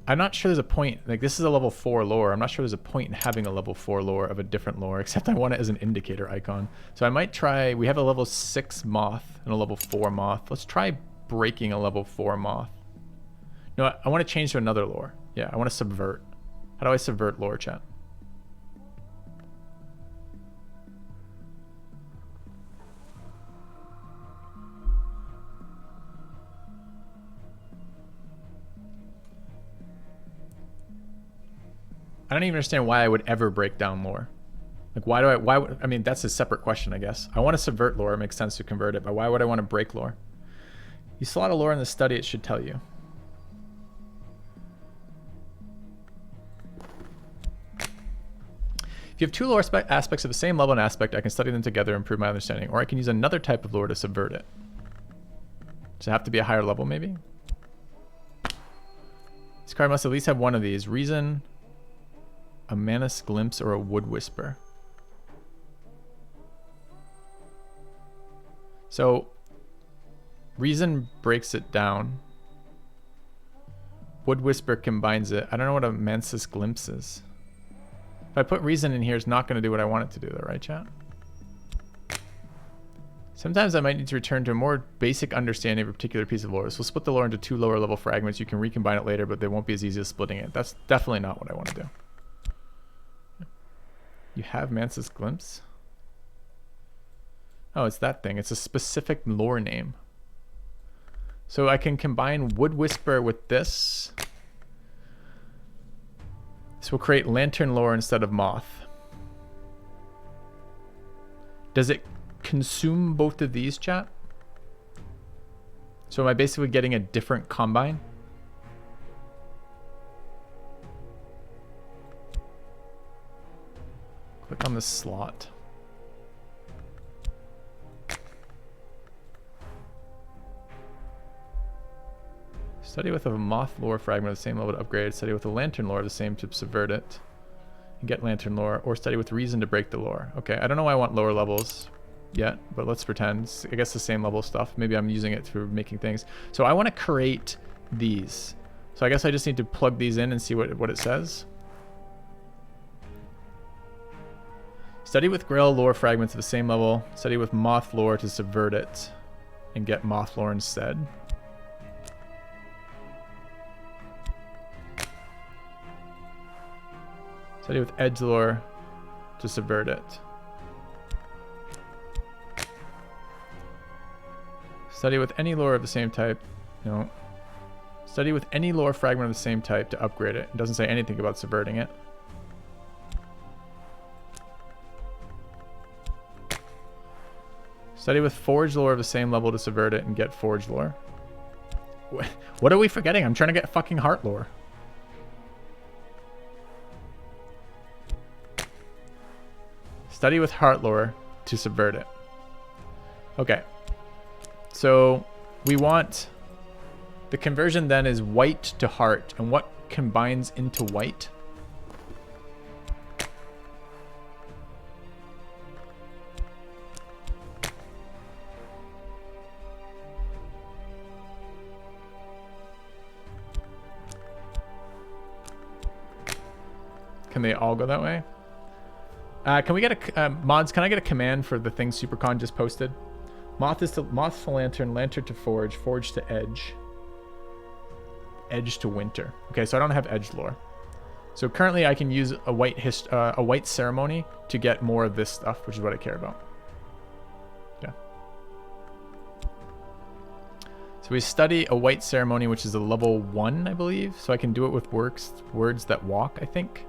I'm not sure there's a point, like this is a level 4 lore. I'm not sure there's a point in having a level 4 lore of a different lore, except I want it as an indicator icon. So I might try, we have a level 6 moth and a level 4 moth. Let's try breaking a level 4 moth. No, I want to change to another lore. Yeah, I want to subvert. How do I subvert lore, chat? I don't even understand why I would ever break down lore. Like, I mean, that's a separate question, I guess. I want to subvert lore. It makes sense to convert it, but why would I want to break lore? You saw a lot of lore in the study, it should tell you. If you have 2 lore aspects of the same level and aspect, I can study them together and improve my understanding, or I can use another type of lore to subvert it. Does it have to be a higher level, maybe? This card must at least have one of these. Reason... A Manus Glimpse or a Wood Whisper. So, reason breaks it down. Wood Whisper combines it. I don't know what a Mansus Glimpse is. If I put reason in here, it's not going to do what I want it to do though, right, chat? Sometimes I might need to return to a more basic understanding of a particular piece of lore. So we'll split the lore into 2 lower level fragments. You can recombine it later, but they won't be as easy as splitting it. That's definitely not what I want to do. You have Mansus Glimpse? Oh, it's that thing. It's a specific lore name. So I can combine Wood Whisper with this. This will create Lantern lore instead of Moth. Does it consume both of these, chat? So am I basically getting a different combine? Click on this slot. Study with a Moth lore fragment of the same level to upgrade. Study with a Lantern lore of the same to subvert it. And get Lantern lore. Or study with reason to break the lore. Okay, I don't know why I want lower levels yet, but let's pretend. It's, I guess, the same level stuff. Maybe I'm using it for making things. So I want to create these. So I guess I just need to plug these in and see what it says. Study with Grail lore fragments of the same level. Study with Moth lore to subvert it. And get Moth lore instead. Study with Edge lore to subvert it. Study with any lore of the same type. No. Study with any lore fragment of the same type to upgrade it. It doesn't say anything about subverting it. Study with Forge lore of the same level to subvert it and get Forge lore. What are we forgetting? I'm trying to get fucking Heart lore. Study with Heart lore to subvert it. Okay. So we want... The conversion then is white to heart. And what combines into white? Can they all go that way? Can we get a mods? Can I get a command for the thing Supercon just posted? Moth to Lantern, Lantern to Forge, Forge to Edge, Edge to Winter. Okay, so I don't have Edge lore. So currently I can use a white ceremony to get more of this stuff, which is what I care about. Okay. So we study a white ceremony, which is a level 1, I believe. So I can do it with words that walk, I think.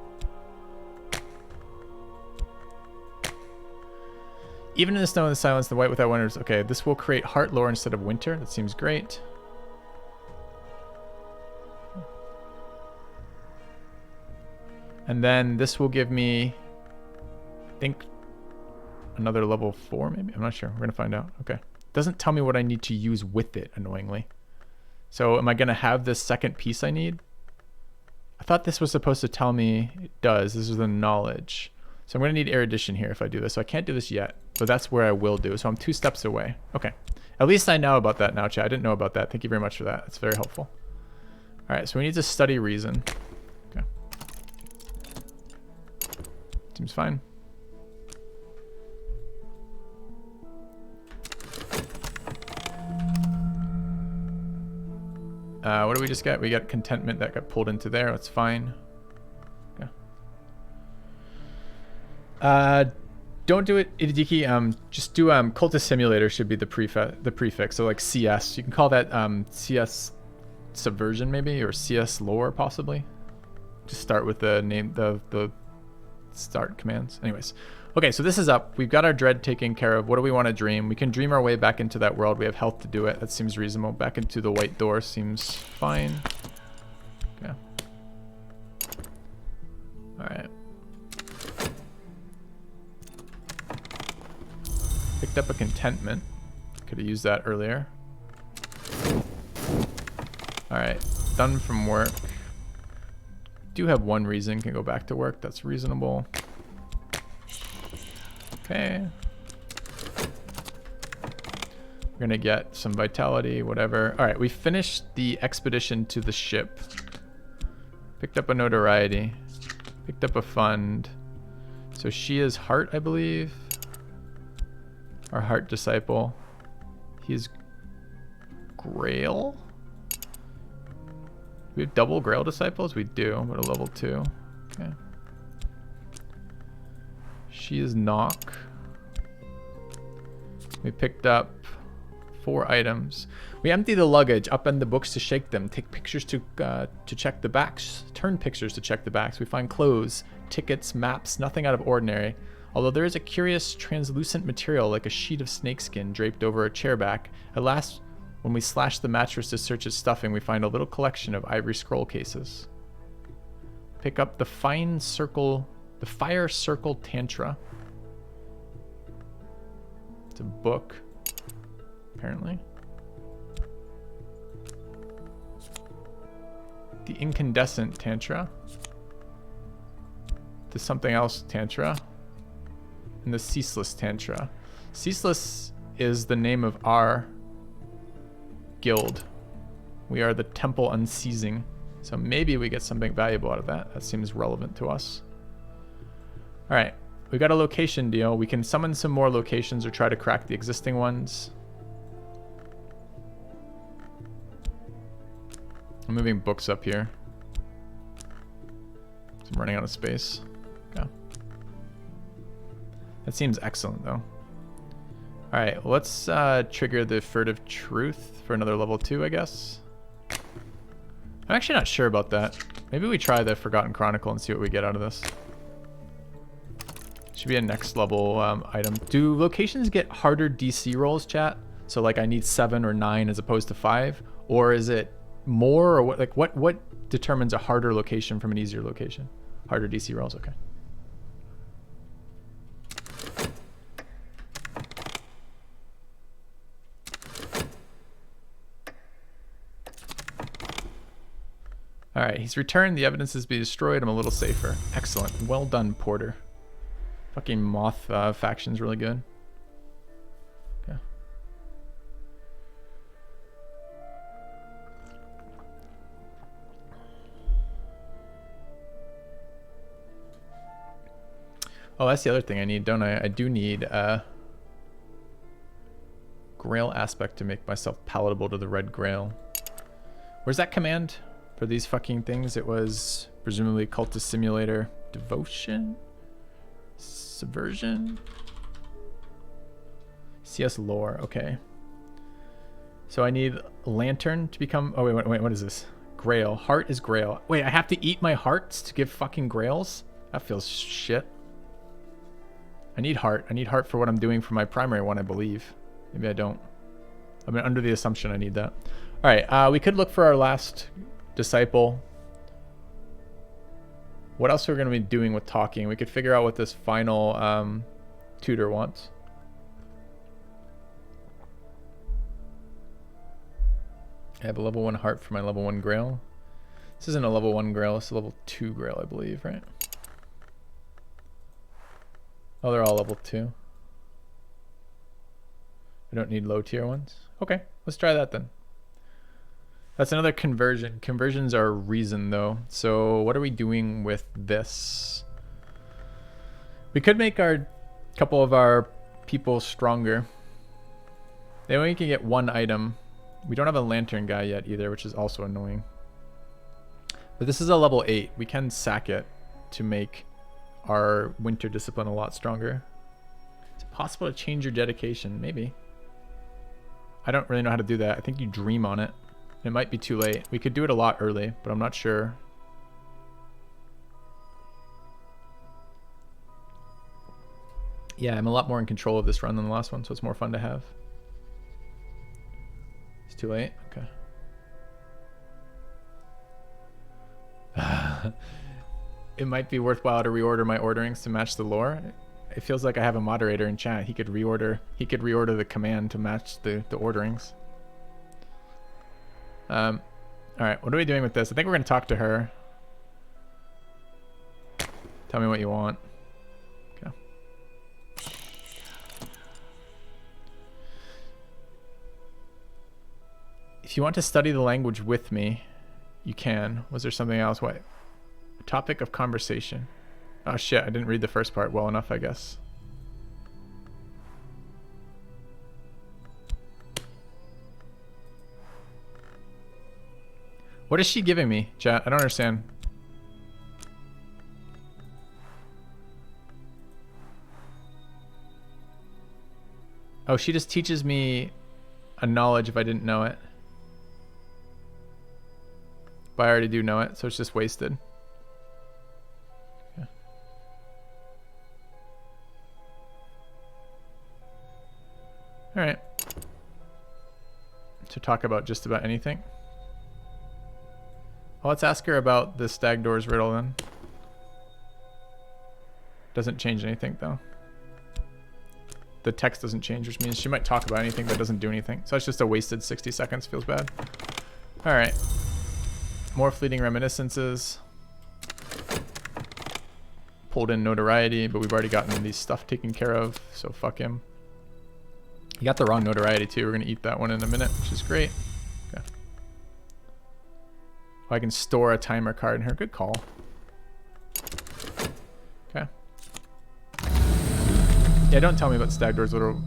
Even in the snow and the silence, the white without winters. Okay, this will create heart lore instead of winter. That seems great. And then this will give me, I think, another level 4 maybe. I'm not sure. We're going to find out. Okay. It doesn't tell me what I need to use with it, annoyingly. So am I going to have this second piece I need? I thought this was supposed to tell me it does. This is the knowledge. So I'm going to need erudition here if I do this. So I can't do this yet, but that's where I will do. So I'm 2 steps away. Okay. At least I know about that now, chat. I didn't know about that. Thank you very much for that. That's very helpful. All right. So we need to study reason. Okay. Seems fine. What do we just get? We got contentment that got pulled into there. That's fine. Don't do it, Idiki. Just do Cultist Simulator should be the prefix. So like CS. You can call that CS Subversion maybe, or CS Lore possibly. Just start with the name, the start commands. Anyways, okay. So this is up. We've got our dread taken care of. What do we want to dream? We can dream our way back into that world. We have health to do it. That seems reasonable. Back into the white door seems fine. Okay. All right. Picked up a contentment. Could have used that earlier. Alright, done from work. Do have 1 reason, can go back to work. That's reasonable. Okay. We're gonna get some vitality, whatever. Alright, we finished the expedition to the ship. Picked up a notoriety. Picked up a fund. So she is Heart, I believe. Our Heart disciple. He's Grail. We have double Grail disciples? We do, but a level 2. Okay. She is Knock. We picked up 4 items. We empty the luggage, upend the books to shake them, take pictures to check the backs, turn pictures to check the backs. We find clothes, tickets, maps, nothing out of ordinary. Although there is a curious translucent material like a sheet of snakeskin draped over a chair back. At last, when we slash the mattress to search its stuffing, we find a little collection of ivory scroll cases. Pick up the Fire Circle Tantra. It's a book, apparently. The Incandescent Tantra. The Something Else Tantra. And the Ceaseless Tantra. Ceaseless is the name of our guild. We are the Temple Unceasing. So maybe we get something valuable out of that. That seems relevant to us. All right, we got a location deal. We can summon some more locations or try to crack the existing ones. I'm moving books up here. So I'm running out of space. Okay. That seems excellent though. All right, let's trigger the Furtive Truth for another level 2, I guess. I'm actually not sure about that. Maybe we try the Forgotten Chronicle and see what we get out of this. Should be a next level item. Do locations get harder DC rolls, chat? So like I need 7 or 9 as opposed to 5? Or is it more, or what? Like what determines a harder location from an easier location? Harder DC rolls, okay. All right, he's returned. The evidence has been destroyed. I'm a little safer. Excellent. Well done, Porter. Fucking Moth faction's really good. Okay. Oh, that's the other thing I need, don't I? I do need a Grail aspect to make myself palatable to the Red Grail. Where's that command? For these fucking things, it was presumably Cultist Simulator, Devotion, Subversion, CS Lore. Okay. So I need Lantern to become. Oh wait, what is this? Grail. Heart is Grail. Wait, I have to eat my hearts to give fucking Grails? That feels shit. I need Heart. I need Heart for what I'm doing for my primary one, I believe. Maybe I don't. I mean, under the assumption I need that. All right. We could look for our last disciple. What else are we going to be doing with talking? We could figure out what this final tutor wants. I have a level 1 heart for my level 1 grail. This isn't a level 1 grail, it's a level 2 grail, I believe, right? Oh, they're all level 2. I don't need low tier ones. Okay, let's try that then. That's another conversion. Conversions are reason though. So what are we doing with this? We could make our couple of our people stronger. They only can get 1 item. We don't have a lantern guy yet either, which is also annoying. But this is a level 8. We can sack it to make our winter discipline a lot stronger. Is it possible to change your dedication? Maybe. I don't really know how to do that. I think you dream on it. It might be too late. We could do it a lot early, but I'm not sure. Yeah, I'm a lot more in control of this run than the last one, so it's more fun to have. It's too late? Okay. It might be worthwhile to reorder my orderings to match the lore. It feels like I have a moderator in chat. He could reorder the command to match the orderings. All right, what are we doing with this? I think we're going to talk to her. Tell me what you want. Okay. If you want to study the language with me, you can. Was there something else? What? Topic of conversation. Oh shit, I didn't read the first part well enough, I guess. What is she giving me, chat? I don't understand. Oh, she just teaches me a knowledge if I didn't know it. But I already do know it, so it's just wasted. Okay. Alright. To talk about just about anything. Well, let's ask her about the stag doors riddle then. Doesn't change anything though. The text doesn't change, which means she might talk about anything but doesn't do anything. So it's just a wasted 60 seconds. Feels bad. All right. More fleeting reminiscences. Pulled in notoriety, but we've already gotten these stuff taken care of, so fuck him. He got the wrong notoriety too. We're gonna eat that one in a minute, which is great. Okay. Oh, I can store a timer card in her. Good call. Okay. Yeah, don't tell me about Stag Door's little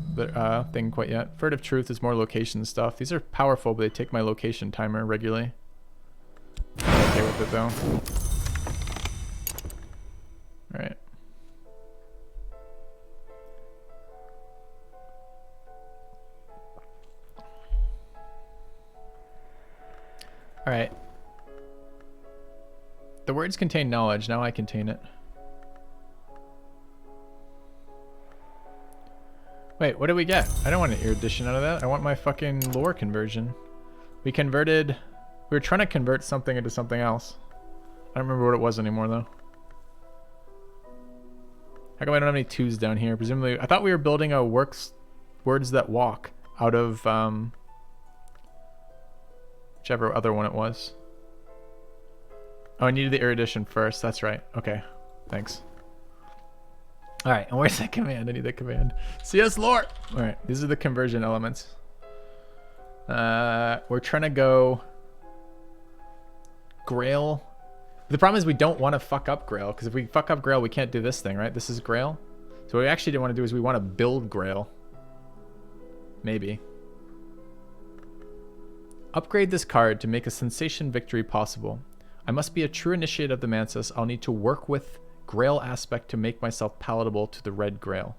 thing quite yet. Furtive Truth is more location stuff. These are powerful, but they take my location timer regularly. I'm okay with it though. Alright. Alright. The words contain knowledge. Now I contain it. Wait, what did we get? I don't want an erudition out of that. I want my fucking lore conversion. We were trying to convert something into something else. I don't remember what it was anymore though. How come I don't have any twos down here? Presumably, I thought we were building a words that walk out of whichever other one it was. Oh, I needed the erudition first. That's right. Okay, thanks. All right, and where's that command? I need that command. CS lore. All right, these are the conversion elements. We're trying to go Grail. The problem is we don't want to fuck up Grail, because if we fuck up Grail, we can't do this thing, right? This is Grail. So what we actually want to do is we want to build Grail. Maybe. Upgrade this card to make a sensation victory possible. I must be a true initiate of the Mansus. I'll need to work with Grail aspect to make myself palatable to the red Grail.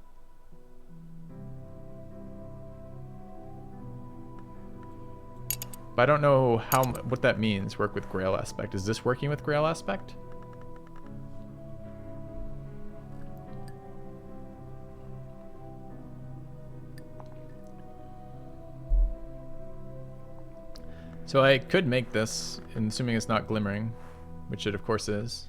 But I don't know what that means, work with Grail aspect. Is this working with Grail aspect? So I could make this, assuming it's not glimmering, which it of course is.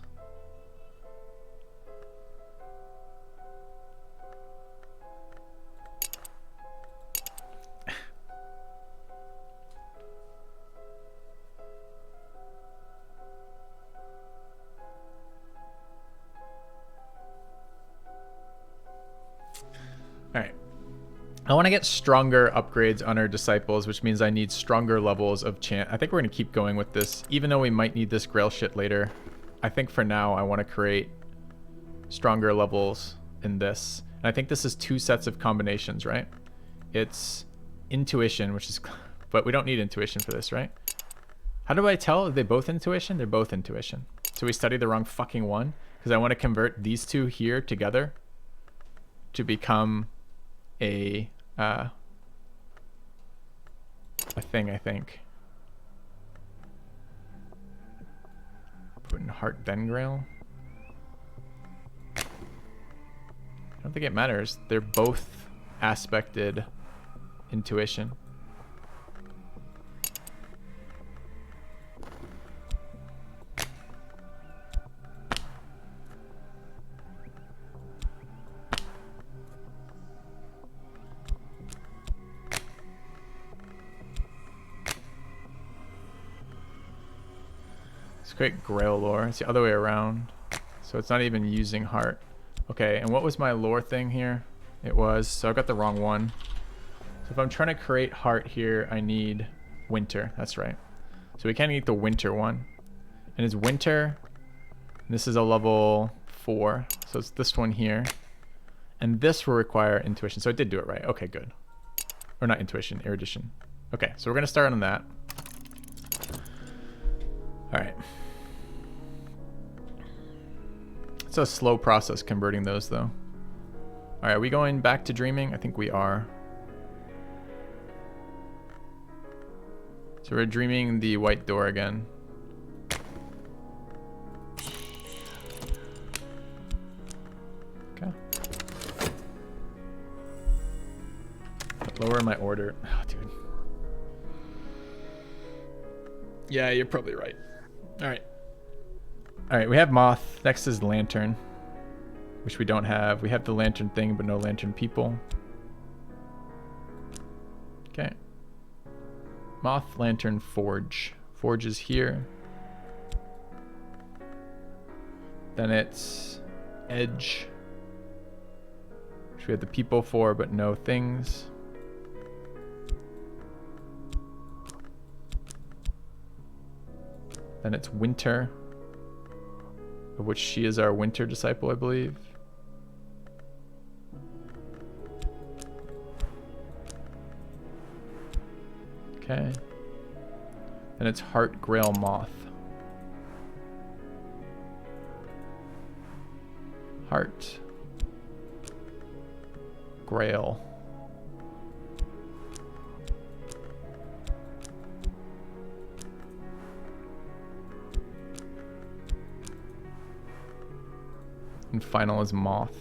I want to get stronger upgrades on our disciples, which means I need stronger levels of chant. I think we're going to keep going with this, even though we might need this Grail shit later. I think for now, I want to create stronger levels in this. And I think this is 2 sets of combinations, right? It's intuition, which is... But we don't need intuition for this, right? How do I tell? Are they both intuition? They're both intuition. So we studied the wrong fucking one, because I want to convert these 2 here together to become a thing, I think. Put in heart then Grail. I don't think it matters. They're both aspected intuition. Create Grail lore. It's the other way around. So it's not even using heart. Okay, and what was my lore thing here? It was, so I've got the wrong one. So if I'm trying to create heart here, I need winter. That's right. So we can't get the winter one. And is winter This is a level 4, so it's this one here. And this will require intuition. So I did do it right. Okay, good. Or not intuition, erudition. Okay, so we're gonna start on that. All right. It's a slow process converting those though. All right, are we going back to dreaming? I think we are. So we're dreaming the white door again. Okay. Lower my order. Oh, dude. Yeah, you're probably right. All right. All right, we have moth. Next is lantern, which we don't have. We have the lantern thing, but no lantern people. Okay. Moth, lantern, forge. Forge is here. Then it's edge, which we have the people for, but no things. Then it's winter, of which she is our winter disciple, I believe. Okay. Then it's heart, grail, moth. Heart, grail. And final is moth.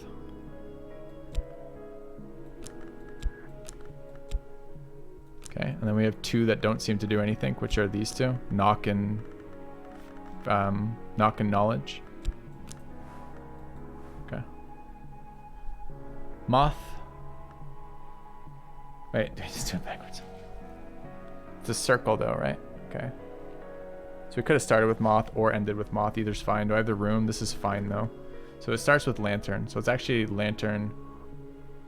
Okay, and then we have 2 that don't seem to do anything, which are these 2, knock and knowledge. Okay. Moth. Wait, I just do it backwards. It's a circle though, right? Okay. So we could have started with moth or ended with moth. Either's fine. Do I have the room? This is fine though. So it starts with lantern. So it's actually lantern.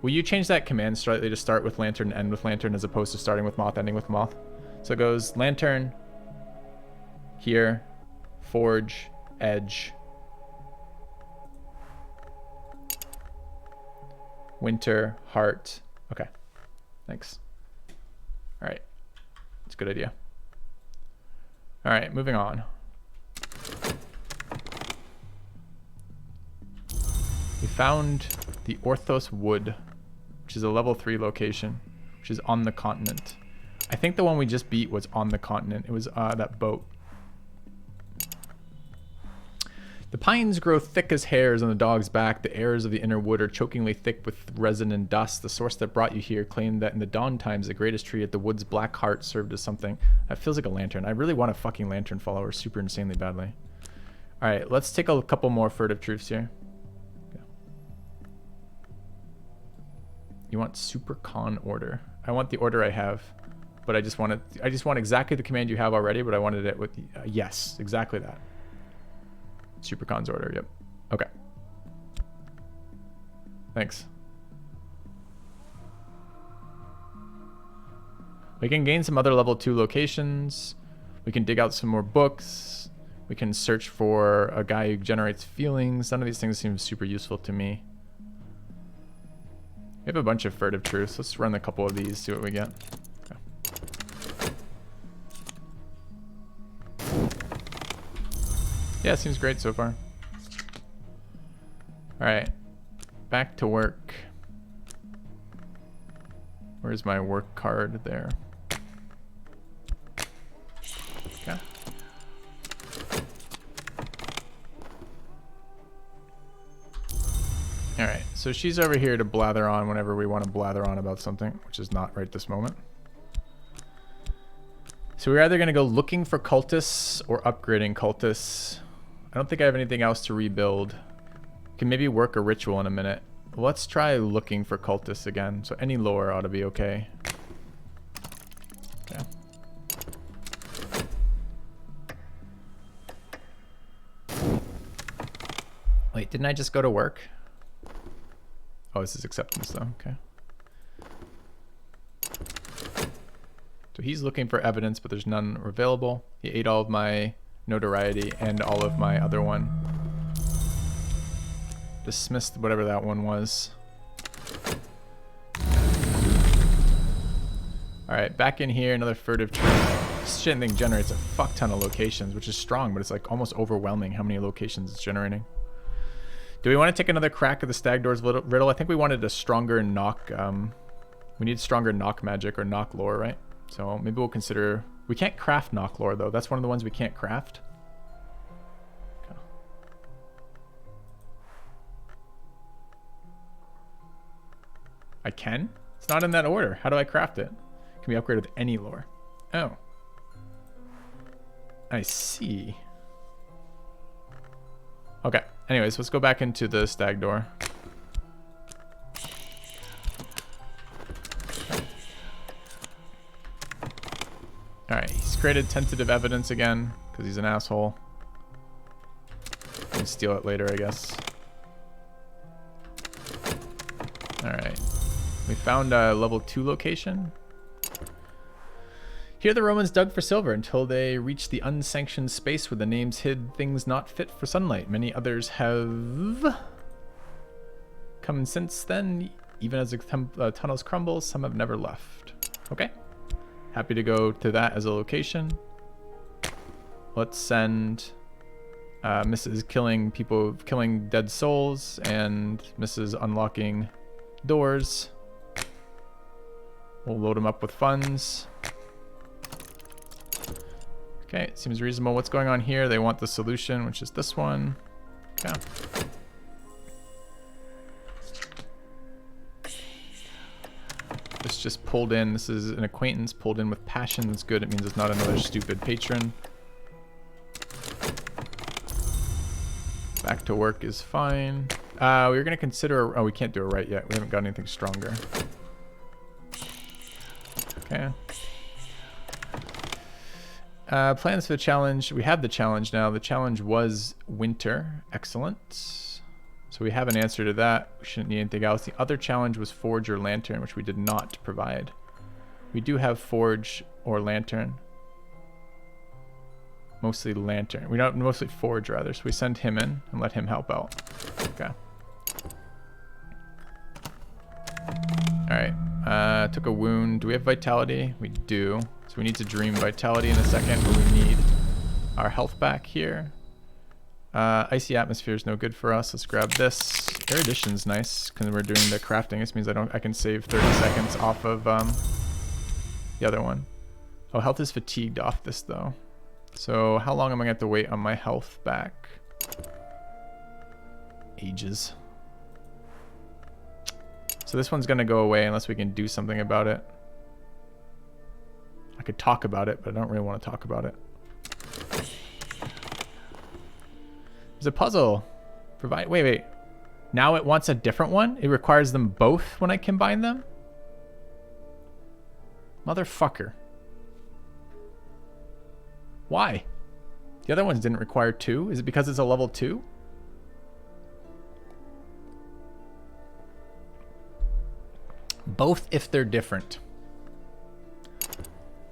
Will you change that command slightly to start with lantern and end with lantern as opposed to starting with moth, ending with moth? So it goes lantern, here, forge, edge, winter, heart. Okay, thanks. All right, it's a good idea. All right, moving on. We found the Orthos Wood, which is a level 3 location, which is on the continent. I think the one we just beat was on the continent. It was that boat. The pines grow thick as hairs on the dog's back. The airs of the inner wood are chokingly thick with resin and dust. The source that brought you here claimed that in the dawn times, the greatest tree at the wood's black heart served as something. That feels like a lantern. I really want a fucking lantern follower super insanely badly. All right, let's take a couple more furtive truths here. You want super con order. I want the order I have, but I just want exactly the command you have already, but I wanted it with yes, exactly that. Super cons order, yep. Okay. Thanks. We can gain some other level 2 locations. We can dig out some more books. We can search for a guy who generates feelings. None of these things seem super useful to me. We have a bunch of furtive truths. Let's run a couple of these, see what we get. Okay. Yeah, seems great so far. All right, back to work. Where's my work card there? Okay. All right, so she's over here to blather on whenever we want to blather on about something, which is not right this moment. So we're either going to go looking for cultists or upgrading cultists. I don't think I have anything else to rebuild. Can maybe work a ritual in a minute. Let's try looking for cultists again. So any lore ought to be okay. Okay. Wait, didn't I just go to work? Oh, this is acceptance though, okay. So he's looking for evidence, but there's none available. He ate all of my notoriety and all of my other one. Dismissed whatever that one was. Alright, back in here, another furtive tree. This shit thing generates a fuck ton of locations, which is strong, but it's like almost overwhelming how many locations it's generating. Do we want to take another crack at the stag door's riddle? I think we wanted a stronger knock. We need stronger knock magic or knock lore, right? So maybe we'll consider... We can't craft knock lore, though. That's one of the ones we can't craft. Okay. I can? It's not in that order. How do I craft it? Can be upgraded with any lore. Oh. I see. Okay. Anyways, let's go back into the stag door. Alright, he's created tentative evidence again, because he's an asshole. We can steal it later, I guess. Alright. We found a level 2 location. Here the Romans dug for silver until they reached the unsanctioned space where the names hid things not fit for sunlight. Many others have come since then. Even as the tunnels crumble, some have never left. Okay. Happy to go to that as a location. Let's send Mrs. killing dead souls and Mrs. unlocking doors. We'll load them up with funds. Okay, it seems reasonable. What's going on here? They want the solution, which is this one. Yeah. This just pulled in. This is an acquaintance pulled in with passion. That's good. It means it's not another stupid patron. Back to work is fine. We were going to consider... Oh, we can't do it right yet. We haven't got anything stronger. Okay. Plans for the challenge. We have the challenge now. The challenge was winter. Excellent. So we have an answer to that. We shouldn't need anything else. The other challenge was forge or lantern, which we did not provide. We do have forge or lantern. Mostly lantern. We don't, mostly forge rather. So we send him in and let him help out. Okay. Alright. Took a wound. Do we have vitality? We do. So we need to dream vitality in a second, but we need our health back here. Icy atmosphere is no good for us. Let's grab this. Erudition's nice because we're doing the crafting. This means I can save 30 seconds off of the other one. Oh, health is fatigued off this though. So how long am I going to have to wait on my health back? Ages. So this one's going to go away unless we can do something about it. I could talk about it, but I don't really want to talk about it. There's a puzzle. Wait. Now it wants a different one? It requires them both when I combine them? Motherfucker. Why? The other ones didn't require 2. Is it because it's a level 2? Both if they're different.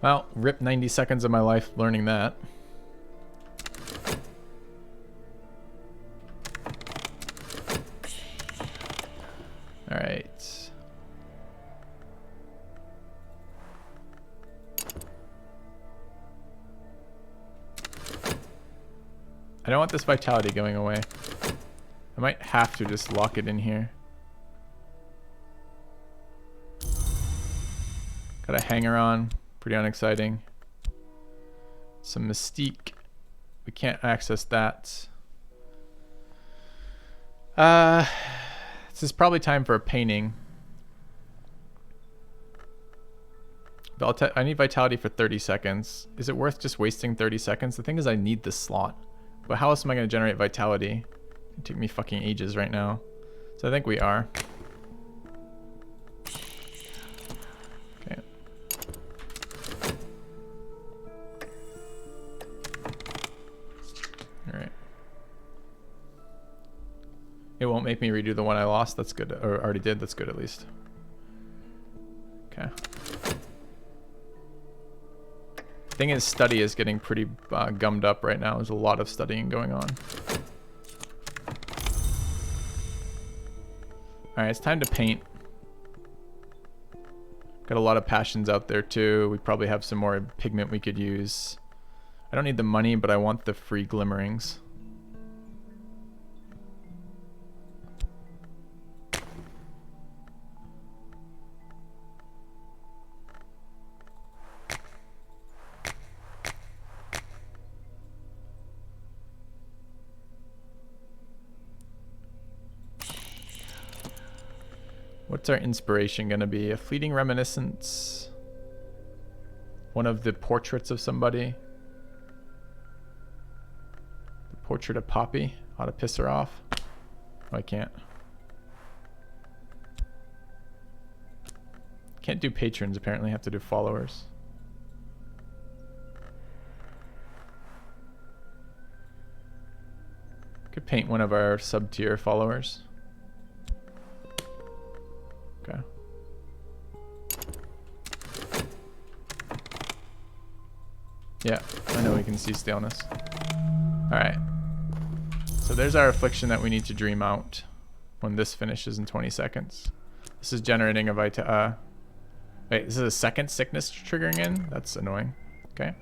Well, rip 90 seconds of my life learning that. All right. I don't want this vitality going away. I might have to just lock it in here. Got a hanger on. Pretty unexciting. Some mystique. We can't access that. This is probably time for a painting. I need vitality for 30 seconds. Is it worth just wasting 30 seconds? The thing is I need this slot. But how else am I going to generate vitality? It took me fucking ages right now. So I think we are. Okay. Alright. It won't make me redo the one I lost. That's good. Or already did. That's good at least. Okay. Thing is, study is getting pretty gummed up right now. There's a lot of studying going on. Alright, it's time to paint. Got a lot of passions out there too. We probably have some more pigment we could use. I don't need the money, but I want the free glimmerings. What's our inspiration going to be? A fleeting reminiscence? One of the portraits of somebody? The portrait of Poppy? How to piss her off? Oh, I can't. Can't do patrons, apparently. Have to do followers. Could paint one of our sub-tier followers. Okay. Yeah, I know we can see staleness. Alright. So there's our affliction that we need to dream out when this finishes in 20 seconds. This is generating a wait, this is a second sickness triggering in? That's annoying. Okay.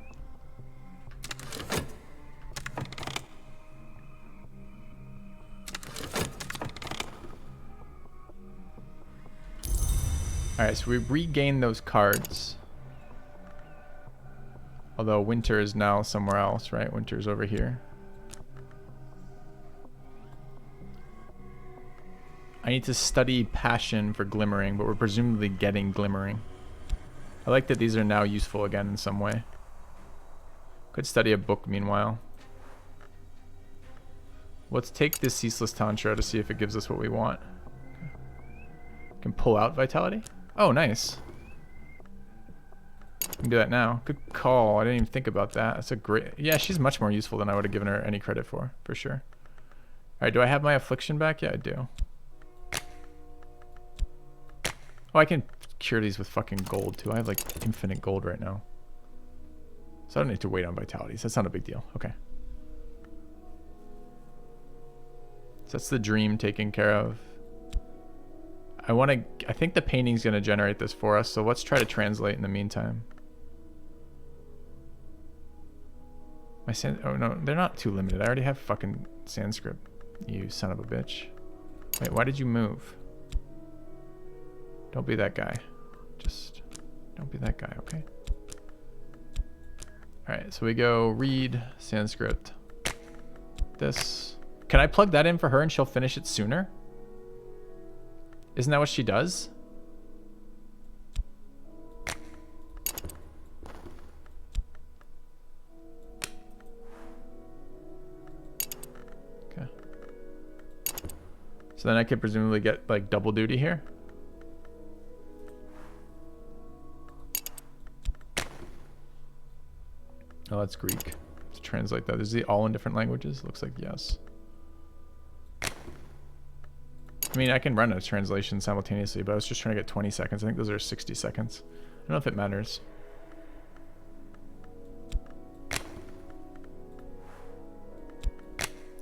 Alright, so we regain those cards. Although winter is now somewhere else, right? Winter's over here. I need to study passion for glimmering, but we're presumably getting glimmering. I like that these are now useful again in some way. Could study a book meanwhile. Let's take this ceaseless tantra to see if it gives us what we want. Can pull out vitality? Oh, nice. We can do that now. Good call. I didn't even think about that. That's a great... Yeah, she's much more useful than I would have given her any credit for sure. Alright, do I have my affliction back? Yeah, I do. Oh, I can cure these with fucking gold, too. I have, like, infinite gold right now. So I don't need to wait on vitalities. That's not a big deal. Okay. So that's the dream taken care of. I think the painting's going to generate this for us, so let's try to translate in the meantime. Oh no, they're not too limited. I already have fucking Sanskrit, you son of a bitch. Wait, why did you move? Don't be that guy. Just don't be that guy, okay? Alright, so we go read Sanskrit. This. Can I plug that in for her and she'll finish it sooner? Isn't that what she does? Okay. So then I could presumably get like double duty here. Oh, that's Greek. Let's translate that. Is it all in different languages? Looks like yes. I mean, I can run a translation simultaneously, but I was just trying to get 20 seconds. I think those are 60 seconds. I don't know if it matters.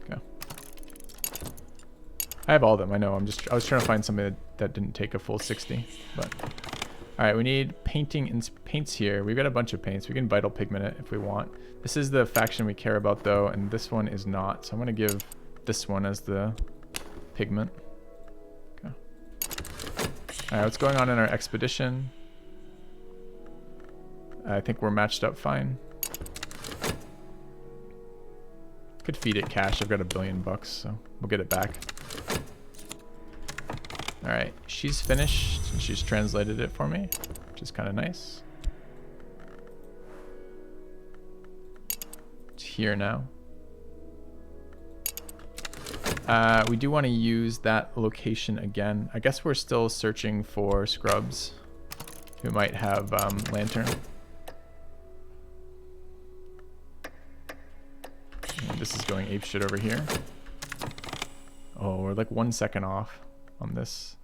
Okay. I have all of them. I know. I was trying to find something that didn't take a full 60. But all right, we need painting and paints here. We've got a bunch of paints. We can vital pigment it if we want. This is the faction we care about though, and this one is not. So I'm gonna give this one as the pigment. Alright, what's going on in our expedition? I think we're matched up fine. Could feed it cash. I've got $1 billion, so we'll get it back. Alright, she's finished and she's translated it for me, which is kind of nice. It's here now. We do want to use that location again. I guess we're still searching for scrubs who might have lantern. And this is going apeshit over here. Oh, we're like 1 second off on this.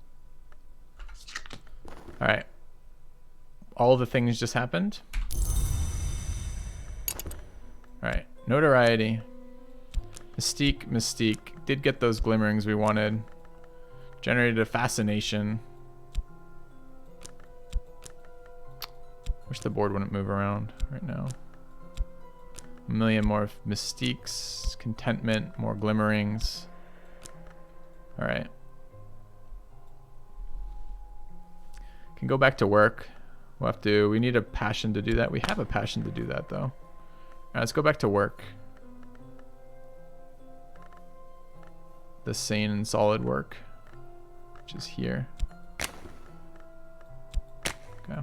All right. All the things just happened. All right. Notoriety. Mystique. Did get those glimmerings we wanted. Generated a fascination. Wish the board wouldn't move around right now. A million more mystiques, contentment, more glimmerings. All right. Can go back to work. We'll have to, we need a passion to do that. We have a passion to do that though. All right, let's go back to work. The sane and solid work, which is here. Okay.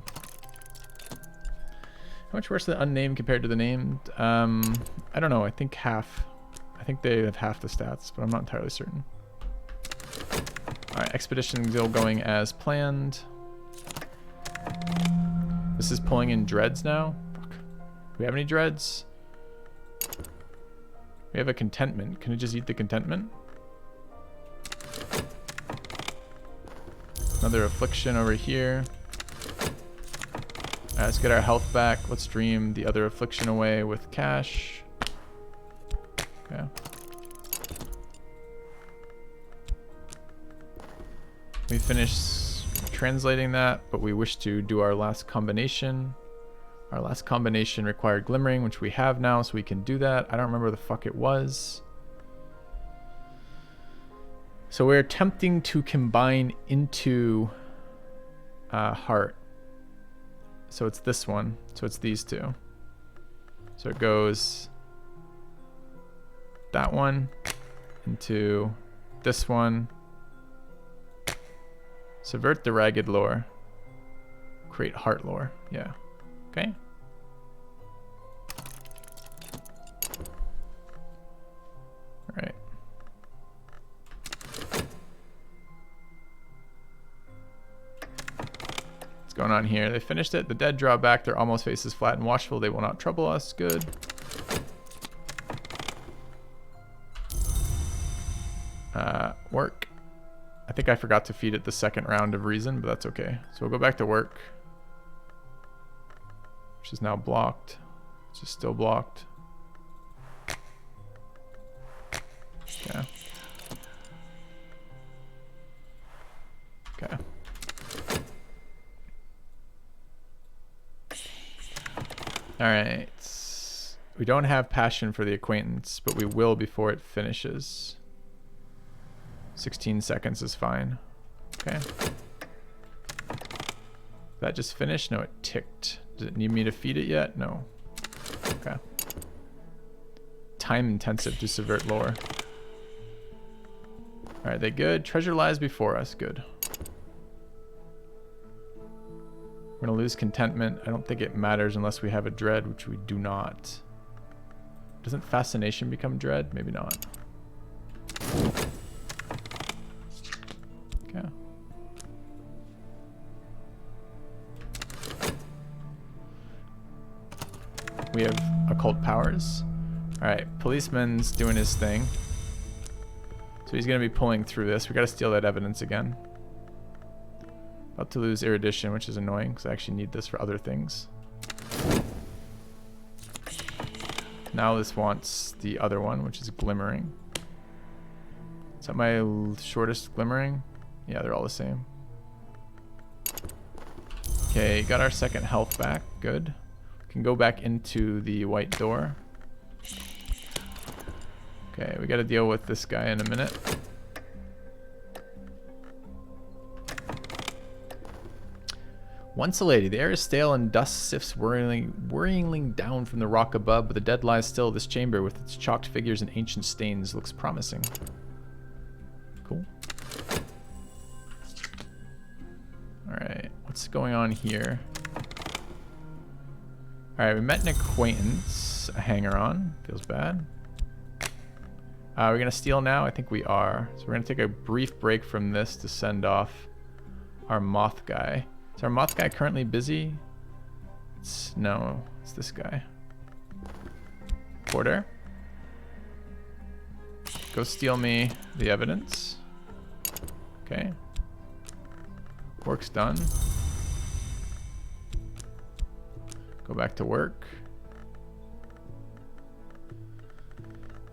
How much worse is the unnamed compared to the named? I don't know. I think half. I think they have half the stats, but I'm not entirely certain. All right, expedition still going as planned. This is pulling in dreads now. Fuck. Do we have any dreads? We have a contentment. Can it just eat the contentment? Another affliction over here. Alright, let's get our health back. Let's dream the other affliction away with cash. Okay. We finished translating that, but we wish to do our last combination. Our last combination required glimmering, which we have now, so we can do that. I don't remember the fuck it was. So we're attempting to combine into heart. So it's this one. So it's these two. So it goes that one into this one. Subvert the ragged lore. Create heart lore. Yeah. Okay. All right. What's going on here? They finished it. The dead draw back. Their almost faces flat and watchful. They will not trouble us. Good. Work. I think I forgot to feed it the second round of reason, but that's okay. So we'll go back to work, which is now blocked. Which is still blocked. Okay. Okay. All right. We don't have passion for the acquaintance, but we will before it finishes. 16 seconds is fine. Okay. That just finished? No, it ticked. Does it need me to feed it yet? No. Okay. Time intensive to subvert lore. All right, they good? Treasure lies before us. Good. We're gonna lose contentment. I don't think it matters unless we have a dread, which we do not. Doesn't fascination become dread? Maybe not. Okay. We have occult powers. All right, policeman's doing his thing. So he's gonna be pulling through this. We gotta steal that evidence again. About to lose erudition, which is annoying because I actually need this for other things. Now this wants the other one, which is glimmering. Is that my shortest glimmering? Yeah, they're all the same. Okay, got our second health back. Good. Can go back into the white door. Okay, we got to deal with this guy in a minute. Once a lady, the air is stale and dust sifts worryingly down from the rock above, but the dead lies still. This chamber with its chalked figures and ancient stains looks promising. Cool. Alright, what's going on here? Alright, we met an acquaintance, a hanger-on. Feels bad. We're going to steal now? I think we are. So we're going to take a brief break from this to send off our moth guy. Is our moth guy currently busy? No, it's this guy. Porter. Go steal me the evidence. Okay. Work's done. Go back to work.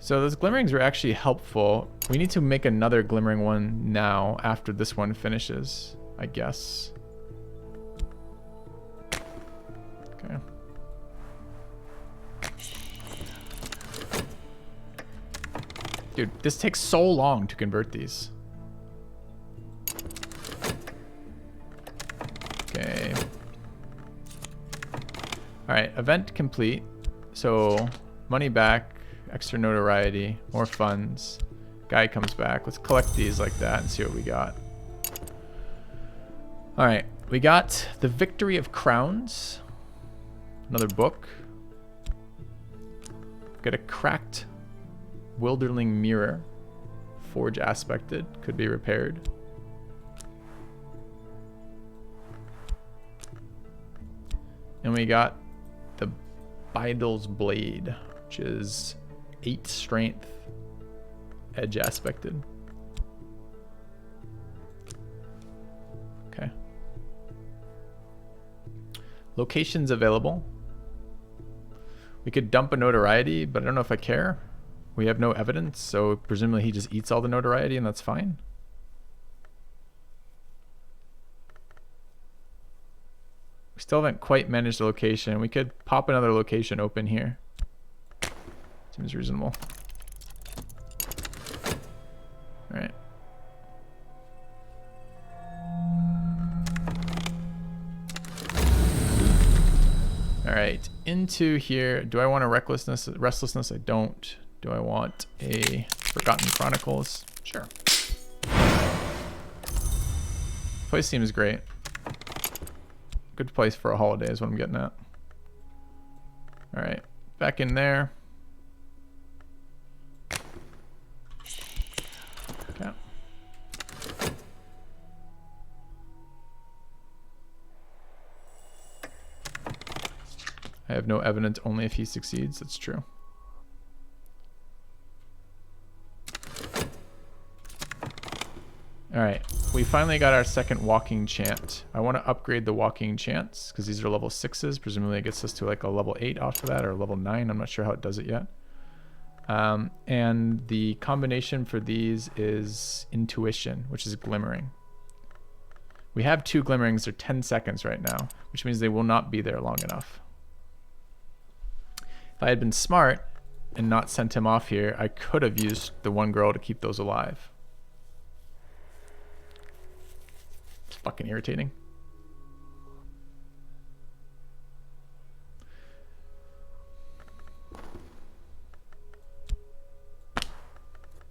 So those glimmerings were actually helpful. We need to make another glimmering one now after this one finishes, I guess. Okay. Dude, this takes so long to convert these. Okay. All right, event complete. So money back, extra notoriety, more funds. Guy comes back. Let's collect these like that and see what we got. All right, we got the Victory of Crowns. Another book. Got a cracked Wilderling mirror. Forge aspected. Could be repaired. And we got the Bidle's Blade, which is 8 strength, edge aspected. Okay. Locations available. We could dump a notoriety, but I don't know if I care. We have no evidence, so presumably he just eats all the notoriety and that's fine. We still haven't quite managed the location. We could pop another location open here. Seems reasonable. All right. All right, into here. Do I want a restlessness? I don't. Do I want a Forgotten Chronicles? Sure. Place seems great. Good place for a holiday is what I'm getting at. All right, back in there. Okay. I have no evidence, only if he succeeds. That's true. All right, we finally got our second walking chant. I want to upgrade the walking chants because these are level 6s. Presumably it gets us to like a level 8 after that, or level 9. I'm not sure how it does it yet. And the combination for these is intuition, which is glimmering. We have 2 glimmerings. They're 10 seconds right now, which means they will not be there long enough. If I had been smart and not sent him off here, I could have used the one girl to keep those alive. It's fucking irritating.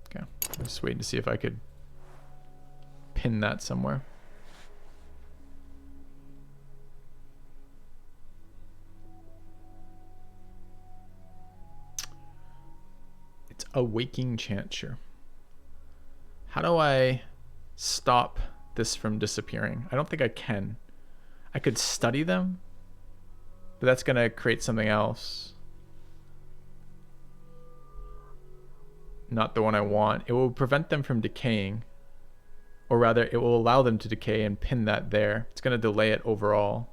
Okay, I'm just waiting to see if I could pin that somewhere. It's a waking chant, sure. How do I stop this from disappearing? I don't think I can. I could study them, but that's gonna create something else. Not the one I want. It will prevent them from decaying, or rather it will allow them to decay and pin that there. It's gonna delay it overall.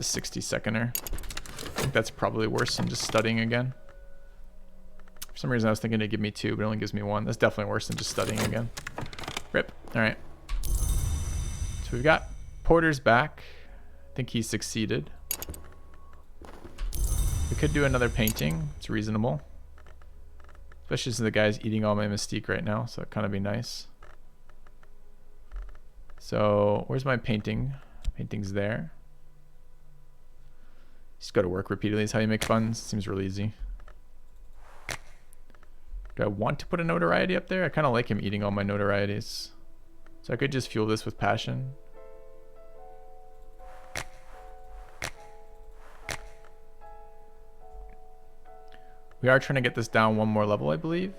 It's a 60-seconder. I think that's probably worse than just studying again. For some reason I was thinking it'd give me 2, but it only gives me 1. That's definitely worse than just studying again. Rip. Alright. So we've got Porter's back. I think he succeeded. We could do another painting. It's reasonable. Especially since the guy's eating all my mystique right now, so it'd kind of be nice. So where's my painting? Painting's there. Just go to work repeatedly is how you make funds. Seems really easy. Do I want to put a notoriety up there? I kind of like him eating all my notorieties. So I could just fuel this with passion. We are trying to get this down 1 more level, I believe.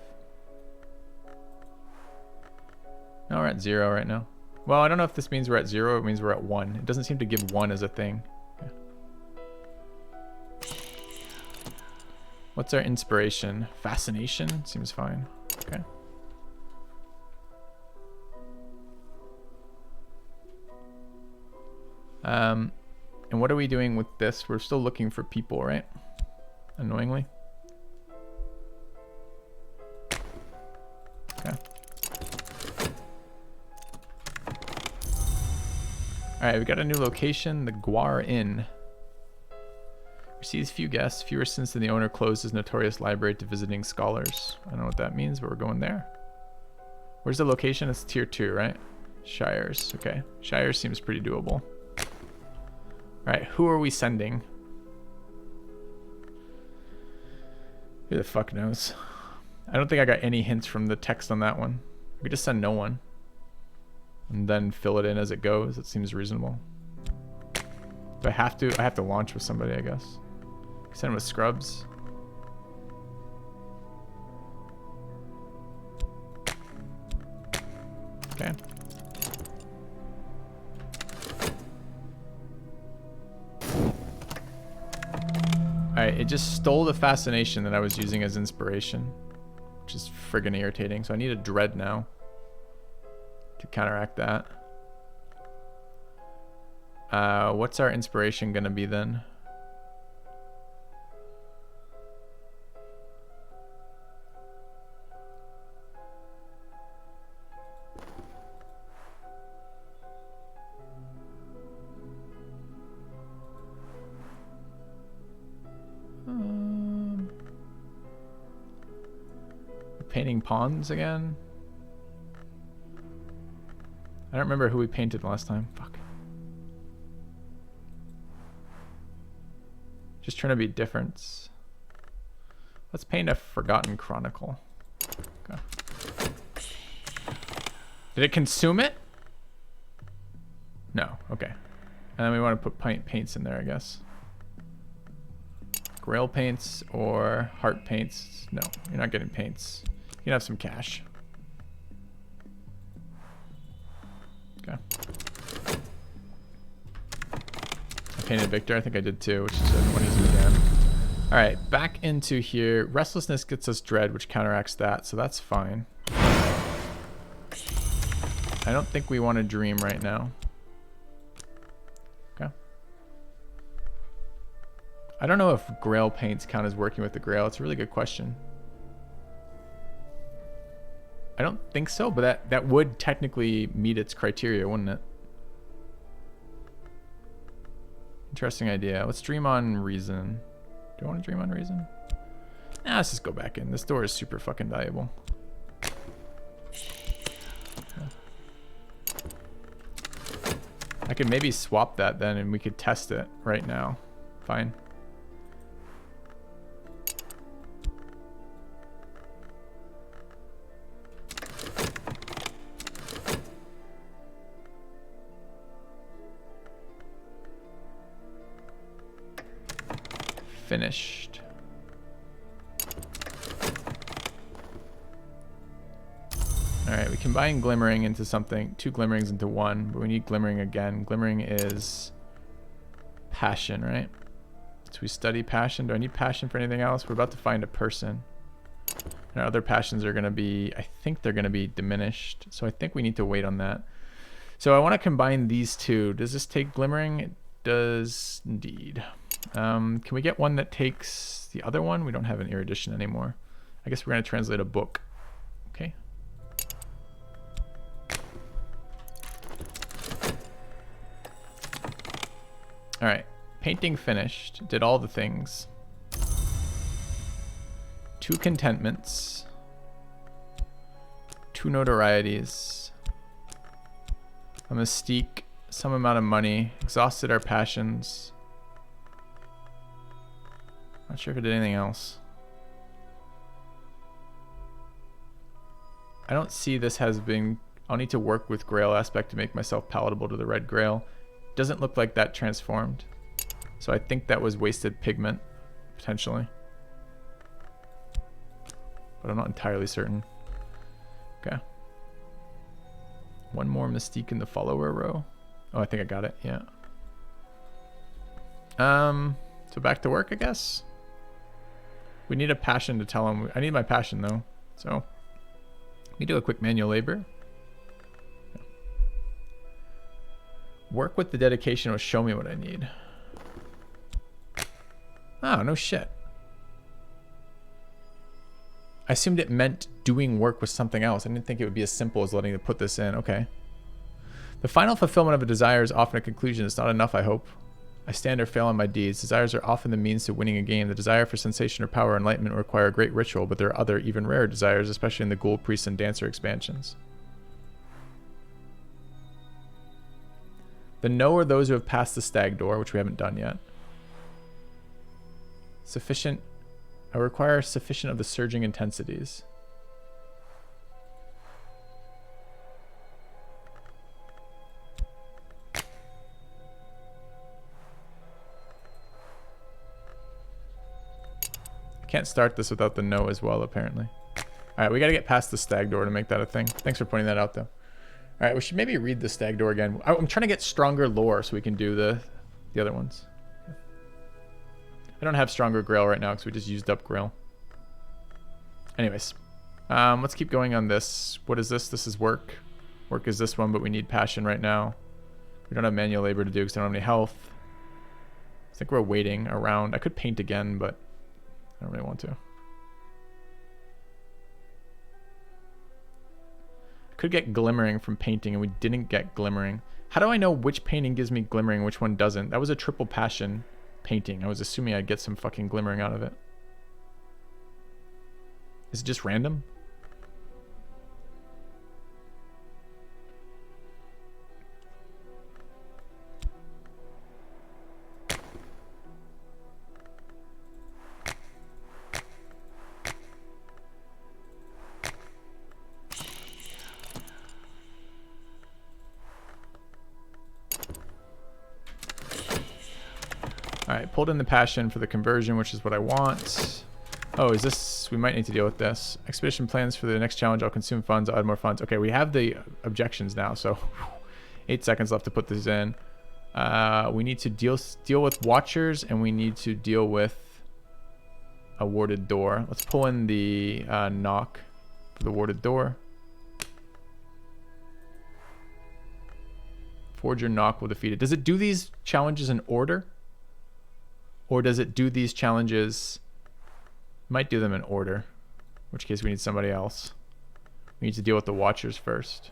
No, we're at 0 right now. Well, I don't know if this means we're at 0 or it means we're at 1. It doesn't seem to give 1 as a thing. Okay. What's our inspiration? Fascination? Seems fine. Okay. And what are we doing with this? We're still looking for people, right? Annoyingly. Okay. Alright, we got a new location, the Guar Inn. Receives few guests, fewer since the owner closed his notorious library to visiting scholars. I don't know what that means, but we're going there. Where's the location? It's tier 2, right? Shires, okay. Shires seems pretty doable. Alright, who are we sending? Who the fuck knows? I don't think I got any hints from the text on that one. We just send no one. And then fill it in as it goes. It seems reasonable. If I have to launch with somebody, I guess. Send with scrubs. Okay. Alright, it just stole the fascination that I was using as inspiration, which is friggin' irritating. So I need a dread now to counteract that. What's our inspiration gonna be then? Painting ponds again? I don't remember who we painted last time. Fuck. Just trying to be different. Let's paint a Forgotten Chronicle. Okay. Did it consume it? No. Okay. And then we want to put paints in there, I guess. Grail paints or heart paints? No, you're not getting paints. You can have some cash. Okay. I painted Victor. I think I did too, which is one easy again. All right, back into here. Restlessness gets us dread, which counteracts that, so that's fine. I don't think we want to dream right now. Okay. I don't know if Grail paints count as working with the Grail. It's a really good question. I don't think so, but that would technically meet its criteria, wouldn't it? Interesting idea. Let's dream on reason. Do I want to dream on reason? Nah, let's just go back in. This door is super fucking valuable. I could maybe swap that then and we could test it right now. Fine. Finished. All right, we combine glimmering into something, 2 glimmerings into 1, but we need glimmering again. Glimmering is passion, right? So we study passion. Do I need passion for anything else? We're about to find a person. And our other passions are gonna be, I think they're gonna be diminished. So I think we need to wait on that. So I wanna combine these 2. Does this take glimmering? It does indeed. Can we get one that takes the other one? We don't have an erudition anymore. I guess we're going to translate a book. Okay. All right. Painting finished. Did all the things. 2 contentments. 2 notorieties. A mystique. Some amount of money. Exhausted our passions. Not sure if it did anything else. I don't see this as being... I'll need to work with Grail aspect to make myself palatable to the red Grail. Doesn't look like that transformed. So I think that was wasted pigment, potentially. But I'm not entirely certain. Okay. 1 more mystique in the follower row. Oh, I think I got it, yeah. So back to work, I guess. We need a passion to tell him. I need my passion though. So let me do a quick manual labor. Work with the dedication will show me what I need. Oh, no shit. I assumed it meant doing work with something else. I didn't think it would be as simple as letting it put this in. Okay. The final fulfillment of a desire is often a conclusion. It's not enough, I hope. I stand or fail on my deeds. Desires are often the means to winning a game. The desire for sensation or power or enlightenment require a great ritual, but there are other, even rarer desires, especially in the Ghoul, Priest, and Dancer expansions. The no are those who have passed the stag door, which we haven't done yet. Sufficient. I require sufficient of the surging intensities. Can't start this without the no as well, apparently. All right, we got to get past the stag door to make that a thing. Thanks for pointing that out, though. All right, we should maybe read the stag door again. I'm trying to get stronger lore so we can do the other ones. I don't have stronger Grail right now because we just used up Grail. Anyways, let's keep going on this. What is this? This is work. Work is this one, but we need passion right now. We don't have manual labor to do because I don't have any health. I think we're waiting around. I could paint again, but I don't really want to. I could get glimmering from painting, and we didn't get glimmering. How do I know which painting gives me glimmering, which one doesn't? That was a triple passion painting. I was assuming I'd get some fucking glimmering out of it. Is it just random? Alright, pulled in the passion for the conversion, which is what I want. Oh, is this... we might need to deal with this. Expedition plans for the next challenge. I'll consume funds, I'll add more funds. Okay, we have the objections now, so 8 seconds left to put this in. We need to deal with watchers, and we need to deal with a warded door. Let's pull in the knock for the warded door. Forge your knock will defeat it. Does it do these challenges in order? Or does it do these challenges... might do them in order. In which case we need somebody else. We need to deal with the watchers first.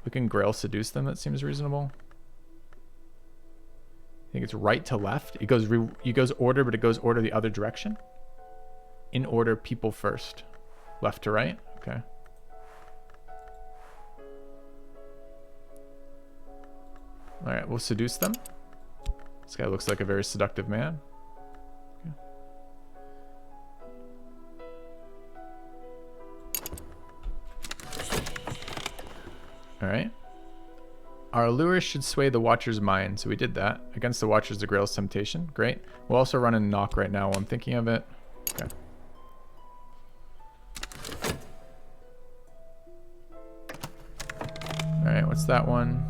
We can Grail seduce them. That seems reasonable. I think it's right to left. It goes order, but it goes order the other direction. In order, people first. Left to right. Okay. All right, we'll seduce them. This guy looks like a very seductive man. Alright. Our allure should sway the Watcher's mind, so we did that. Against the Watcher's, the Grail's temptation. Great. We'll also run a knock right now while I'm thinking of it. Okay. Alright, what's that one?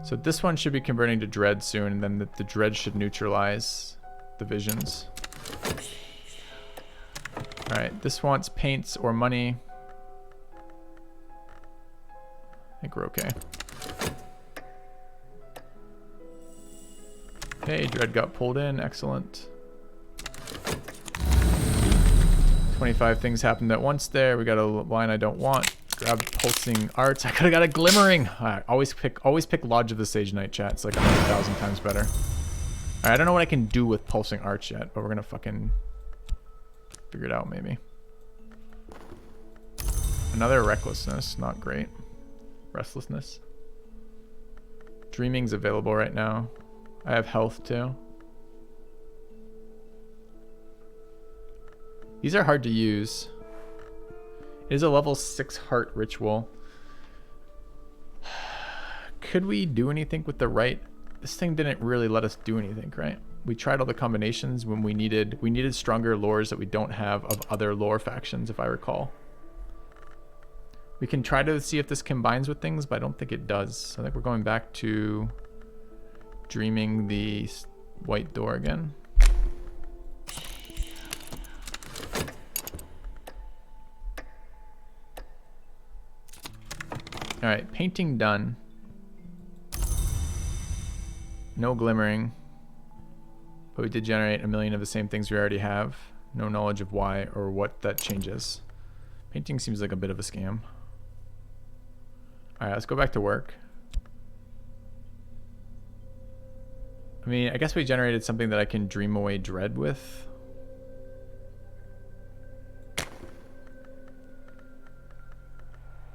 So this one should be converting to Dread soon, and then the Dread should neutralize the visions. Alright, this wants paints or money. I think we're okay. Okay, Dread got pulled in. Excellent. 25 things happened at once there. We got a line I don't want. Grab pulsing arts. I could have got a glimmering. Alright, always pick Lodge of the Sage Knight, chat. It's like 100,000 times better. Alright, I don't know what I can do with pulsing arts yet, but we're gonna fucking figure it out maybe. Another recklessness, not great. Restlessness. Dreaming's available right now. I have health too. These are hard to use. It is a level 6 heart ritual. Could we do anything with the right? This thing didn't really let us do anything, right? We tried all the combinations when we needed stronger lores that we don't have of other lore factions, if I recall. We can try to see if this combines with things, but I don't think it does. I think we're going back to dreaming the white door again. All right, painting done. No glimmering. But we did generate a million of the same things we already have. No knowledge of why or what that changes. Painting seems like a bit of a scam. Alright, let's go back to work. I mean, I guess we generated something that I can dream away dread with.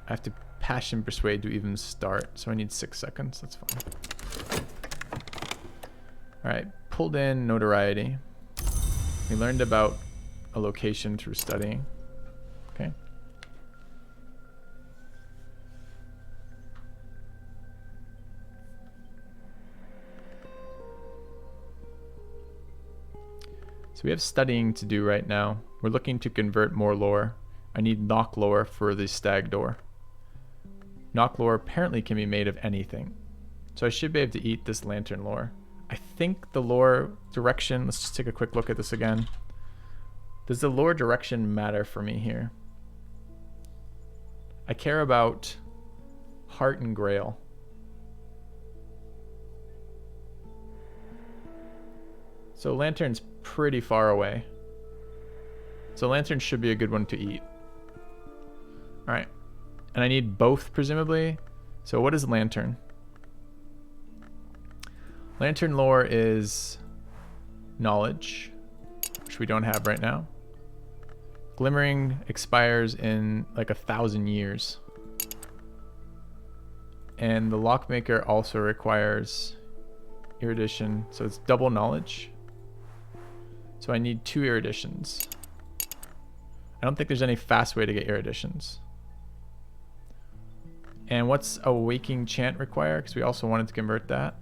I have to passion persuade to even start, so I need 6 seconds. That's fine. Alright, pulled in notoriety. We learned about a location through studying. Okay. So we have studying to do right now. We're looking to convert more lore. I need knock lore for the stag door. Knock lore apparently can be made of anything. So I should be able to eat this lantern lore. I think the lore direction, let's just take a quick look at this again. Does the lore direction matter for me here? I care about heart and grail. So lantern's pretty far away. So lantern should be a good one to eat. All right. And I need both, presumably. So what is lantern? Lantern lore is knowledge, which we don't have right now. Glimmering expires in like 1,000 years. And the lockmaker also requires erudition, so it's double knowledge. So I need 2 eruditions. I don't think there's any fast way to get eruditions. And what's a waking chant require? Because we also wanted to convert that.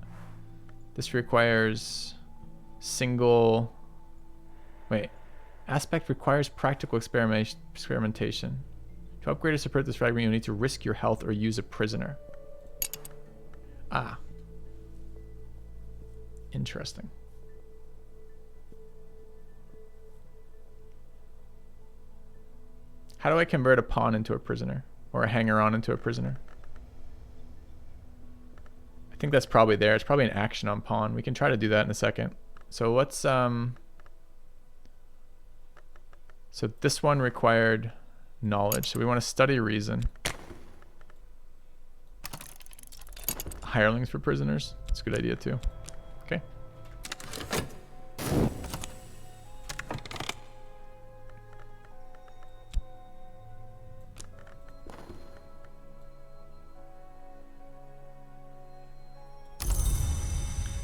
This requires single... Wait. Aspect requires practical experimentation. To upgrade or support this fragment, you'll need to risk your health or use a prisoner. Ah. Interesting. How do I convert a pawn into a prisoner? Or a hanger-on into a prisoner? I think that's probably there. It's probably an action on pawn. We can try to do that in a second. So let's... So this one required knowledge. So we want to study reason. Hirelings for prisoners. That's a good idea too. Okay.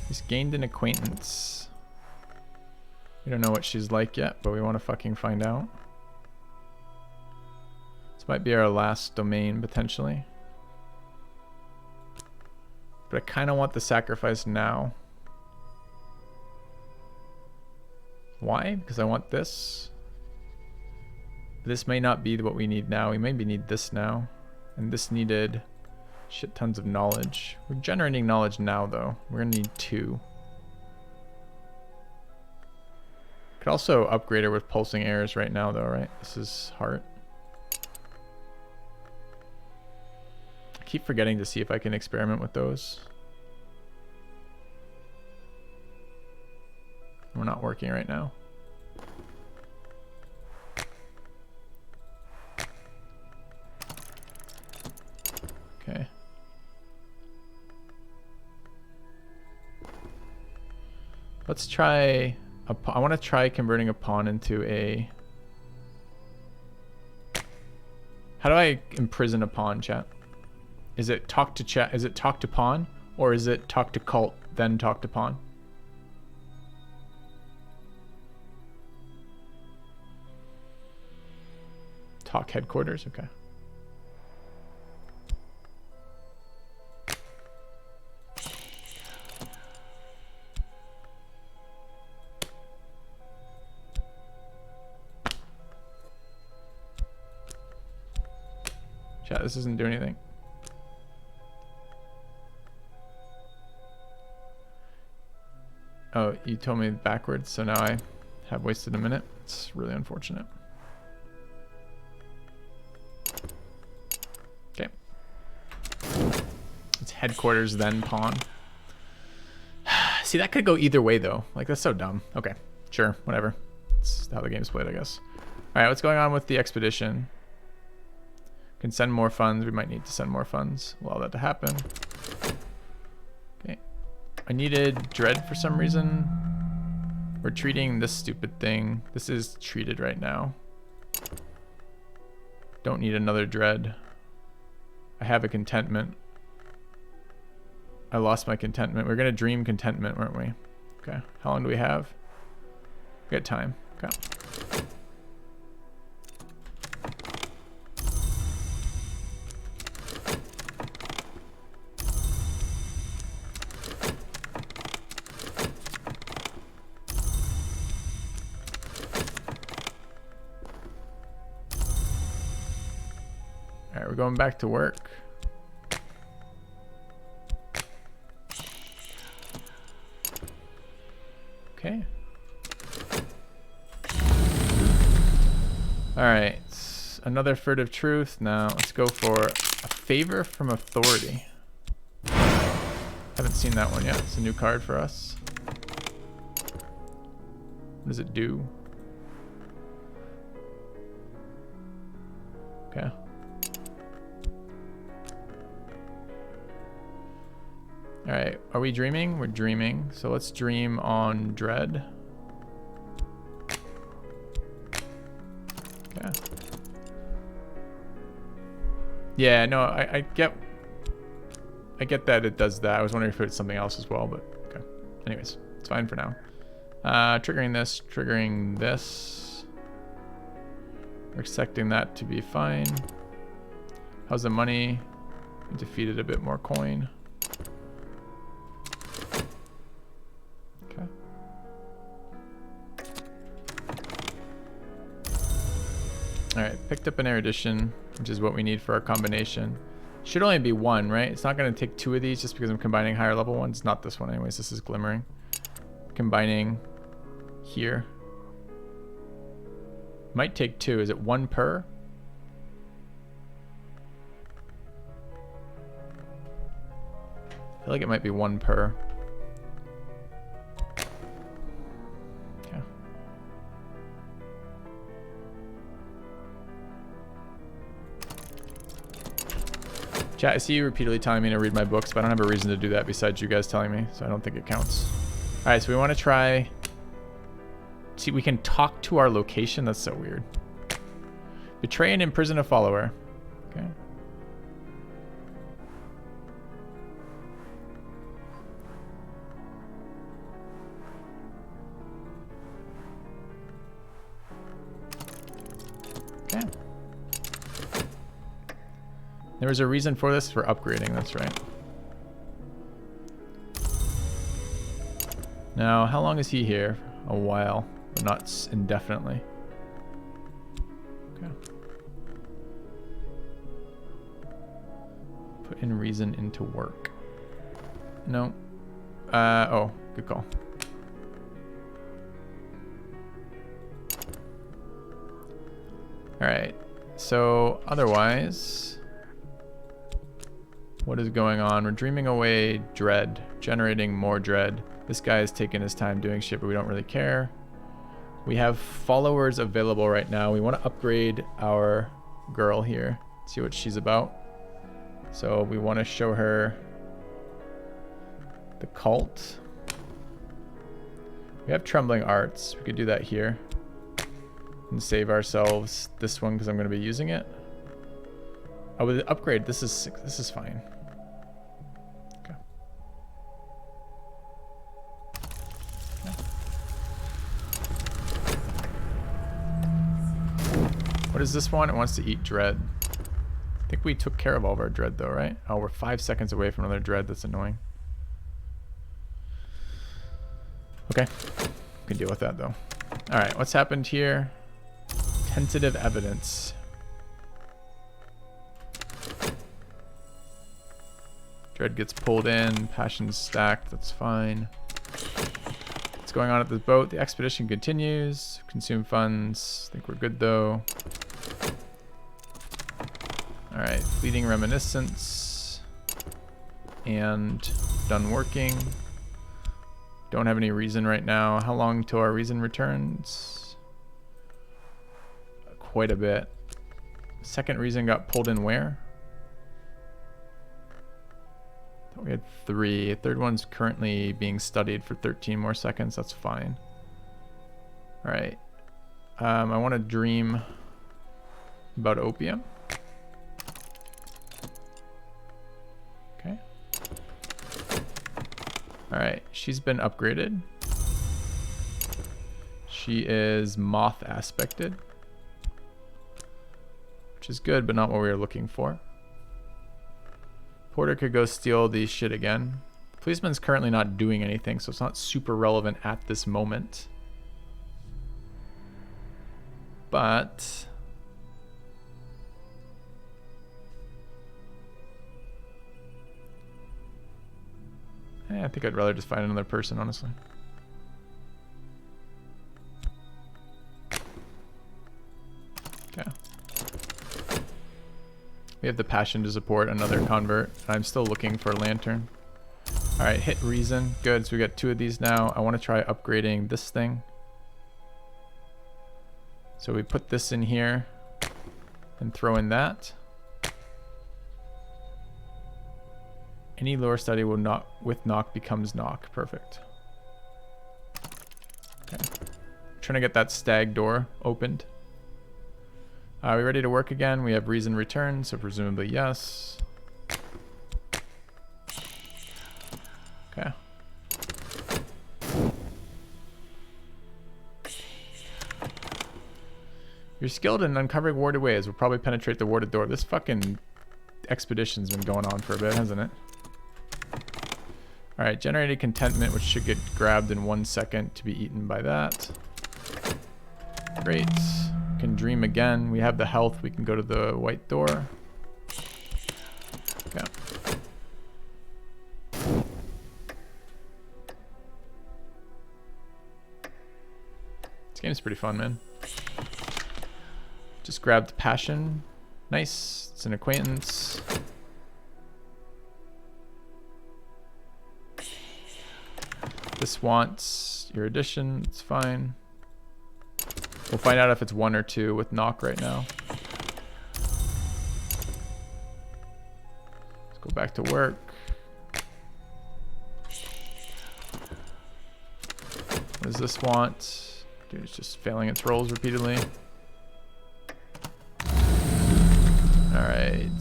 He's gained an acquaintance. We don't know what she's like yet, but we want to fucking find out. This might be our last domain, potentially. But I kind of want the sacrifice now. Why? Because I want this. This may not be what we need now. We maybe need this now. And this needed shit tons of knowledge. We're generating knowledge now, though. We're going to need 2. Could also upgrade her with pulsing arrows right now, though, right? This is heart. I keep forgetting to see if I can experiment with those. We're not working right now. Okay. Let's try... I want to try converting a pawn into a... How do I imprison a pawn, chat? Is it talk to chat? Is it talk to pawn? Or is it talk to cult, then talk to pawn? Talk headquarters, okay. Chat, this doesn't do anything. Oh, you told me backwards, so now I have wasted a minute. It's really unfortunate. Okay. It's headquarters, then pawn. See, that could go either way though. Like, that's so dumb. Okay, sure, whatever. That's how the game's played, I guess. All right, what's going on with the expedition? Can send more funds. We might need to send more funds. Allow that to happen. Okay. I needed dread for some reason. We're treating this stupid thing. This is treated right now. Don't need another dread. I have a contentment. I lost my contentment. We're gonna dream contentment, weren't we? Okay. How long do we have? We got time. Okay. All right, we're going back to work. Okay. All right, another furtive truth. Now let's go for a favor from authority. Haven't seen that one yet. It's a new card for us. What does it do? Okay. All right, are we dreaming? We're dreaming. So let's dream on dread. Okay. Yeah, no, I get that it does that. I was wondering if it's something else as well, but okay. Anyways, it's fine for now. Triggering this. We're expecting that to be fine. How's the money? We defeated a bit more coin. Alright, picked up an erudition, which is what we need for our combination. Should only be one, right? It's not going to take two of these just because I'm combining higher level ones. Not this one anyways, this is glimmering. Combining here. Might take two. Is it one per? I feel like it might be one per. Chat, I see you repeatedly telling me to read my books, but I don't have a reason to do that besides you guys telling me, so I don't think it counts. All right, so we want to try... See, we can talk to our location. That's so weird. Betray and imprison a follower. Okay. Okay. There was a reason for this, for upgrading, that's right. Now, how long is he here? A while, but not indefinitely. Okay. Put in reason into work. No. Oh, good call. All right, so otherwise... What is going on? We're dreaming away dread, generating more dread. This guy is taking his time doing shit, but we don't really care. We have followers available right now. We want to upgrade our girl here, see what she's about. So we want to show her the cult. We have trembling arts. We could do that here and save ourselves this one because I'm going to be using it. Oh, with the upgrade, this is fine. What is this one? It wants to eat dread. I think we took care of all of our dread though, right? Oh, we're 5 seconds away from another dread. That's annoying. Okay, we can deal with that though. All right, what's happened here? Tentative evidence. Dread gets pulled in, passion's stacked, that's fine. What's going on at the boat? The expedition continues. Consume funds. I think we're good though. All right, fleeting reminiscence. And done working. Don't have any reason right now. How long till our reason returns? Quite a bit. Second reason got pulled in where? Thought we had 3. Third one's currently being studied for 13 more seconds. That's fine. All right. I want to dream about opium. Okay. All right. She's been upgraded. She is moth aspected, which is good, but not what we were looking for. Porter could go steal the shit again. The policeman's currently not doing anything, so it's not super relevant at this moment. But I think I'd rather just find another person, honestly. Okay. We have the passion to support another convert. I'm still looking for a lantern. All right, hit reason. Good, so we got 2 of these now. I want to try upgrading this thing. So we put this in here and throw in that. Any lore study will not with knock becomes knock. Perfect. Okay. Trying to get that stag door opened. Are we ready to work again? We have reason return, so presumably yes. Okay. You're skilled in uncovering warded ways. Will probably penetrate the warded door. This fucking expedition's been going on for a bit, hasn't it? Alright, generated contentment, which should get grabbed in 1 second to be eaten by that. Great. Can dream again. We have the health. We can go to the white door. Okay. This game's pretty fun, man. Just grabbed passion. Nice. It's an acquaintance. This wants your addition. It's fine. We'll find out if it's 1 or 2 with knock right now. Let's go back to work. What does this want? Dude, it's just failing its rolls repeatedly. Alright.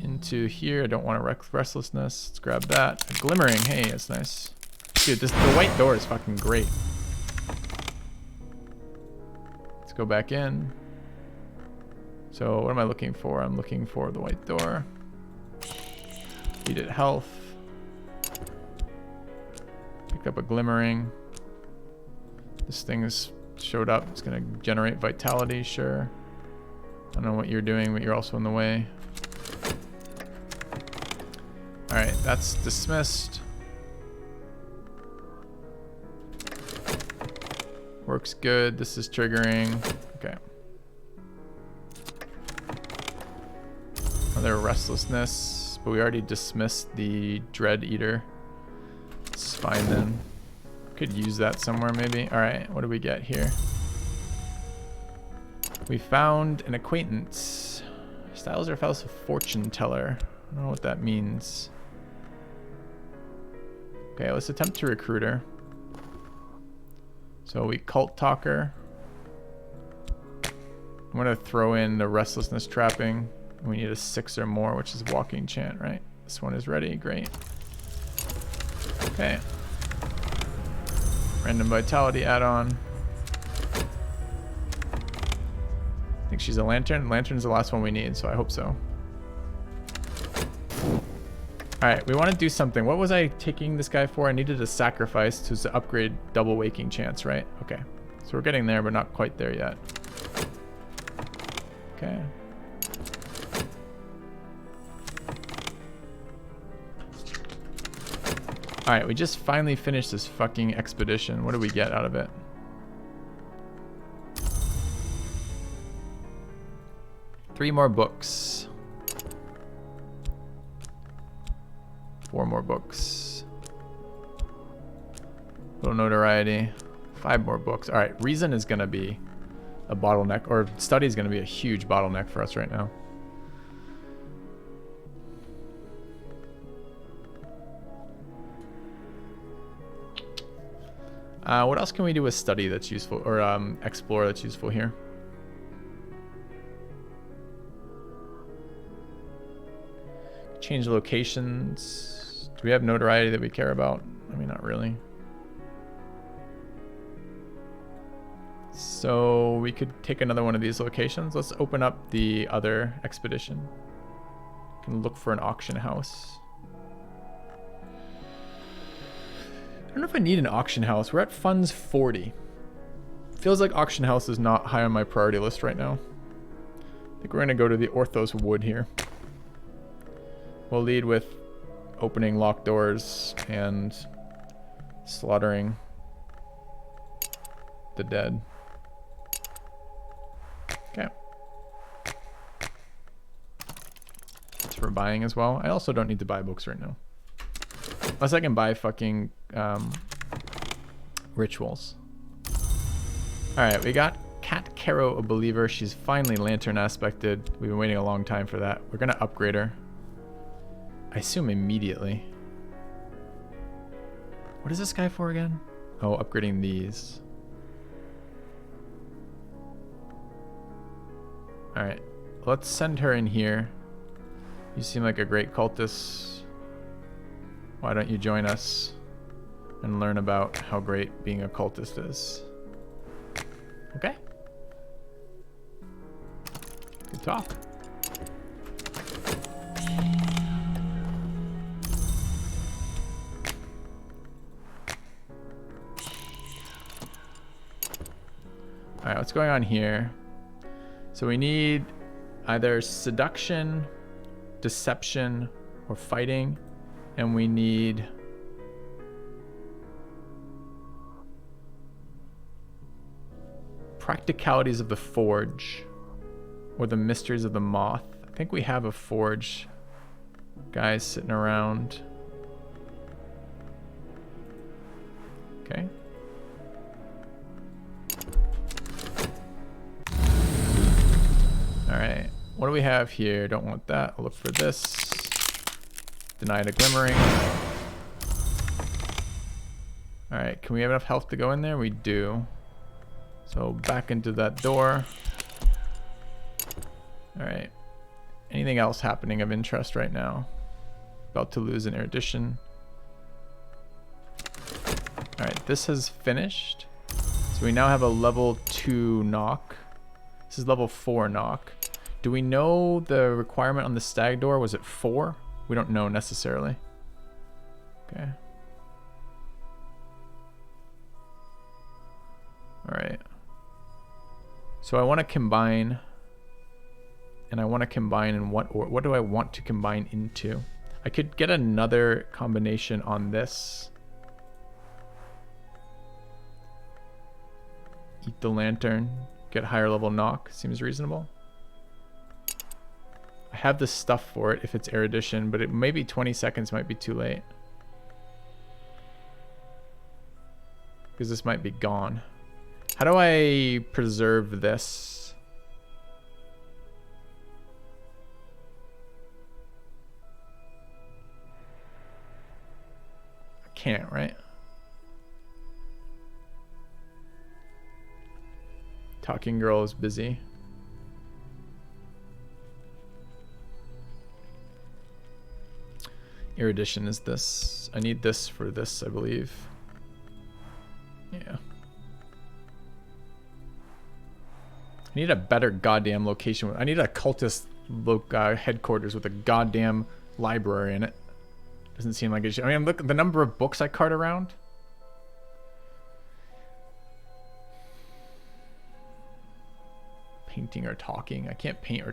Into here. I don't want a restlessness. Let's grab that. A glimmering. Hey, that's nice. Dude, the white door is fucking great. Let's go back in. So what am I looking for? I'm looking for the white door. Feed it health. Picked up a glimmering. This thing has showed up. It's gonna generate vitality, sure. I don't know what you're doing, but you're also in the way. Alright, that's dismissed. Works good. This is triggering. Okay. Another restlessness, but we already dismissed the Dread Eater. It's fine then. Could use that somewhere maybe. Alright, what do we get here? We found an acquaintance. Styles our fellow fortune teller. I don't know what that means. Okay, let's attempt to recruit her. So we cult talker. I'm gonna throw in the restlessness trapping. We need a 6 or more, which is walking chant, right? This one is ready, great. Okay. Random vitality add-on. I think she's a lantern. Lantern's the last one we need, so I hope so. Alright, we want to do something. What was I taking this guy for? I needed a sacrifice to upgrade double waking chance, right? Okay. So we're getting there, but not quite there yet. Okay. Alright, we just finally finished this fucking expedition. What do we get out of it? Three more books. 4 more books. Little notoriety. 5 more books. All right, reason is going to be a bottleneck, or study is going to be a huge bottleneck for us right now. What else can we do with study that's useful, or explore that's useful here? Change locations. Do we have notoriety that we care about? I mean, not really. So we could take another one of these locations. Let's open up the other expedition. We can look for an auction house. I don't know if I need an auction house. We're at funds 40. Feels like auction house is not high on my priority list right now. I think we're gonna go to the Orthos Wood here. We'll lead with opening locked doors and slaughtering the dead. Okay. That's for buying as well. I also don't need to buy books right now. Unless I can buy fucking rituals. Alright, we got Cat Caro, a believer. She's finally lantern aspected. We've been waiting a long time for that. We're gonna upgrade her. I assume immediately. What is this guy for again? Oh, upgrading these. Alright, let's send her in here. You seem like a great cultist. Why don't you join us and learn about how great being a cultist is? Okay. Good talk. Alright, what's going on here? So we need either seduction, deception, or fighting. And we need practicalities of the forge or the mysteries of the moth. I think we have a forge guy sitting around. Okay. All right, what do we have here? Don't want that. I'll look for this. Denied a glimmering. All right, can we have enough health to go in there? We do. So back into that door. All right. Anything else happening of interest right now? About to lose an erudition. All right, this has finished. So we now have a level 2 knock. This is level 4 knock. Do we know the requirement on the stag door? Was it 4? We don't know necessarily. Okay. All right. So I want to combine, and I want to combine in what, or what do I want to combine into? I could get another combination on this. Eat the lantern, get higher level knock, seems reasonable. I have the stuff for it if it's erudition, but it maybe 20 seconds might be too late. Because this might be gone. How do I preserve this? I can't, right? Talking girl is busy. Erudition is this. I need this for this, I believe. Yeah. I need a better goddamn location. I need a cultist headquarters with a goddamn library in it. Doesn't seem like it should. I mean, look at the number of books I cart around. Painting or talking. I can't paint or talk.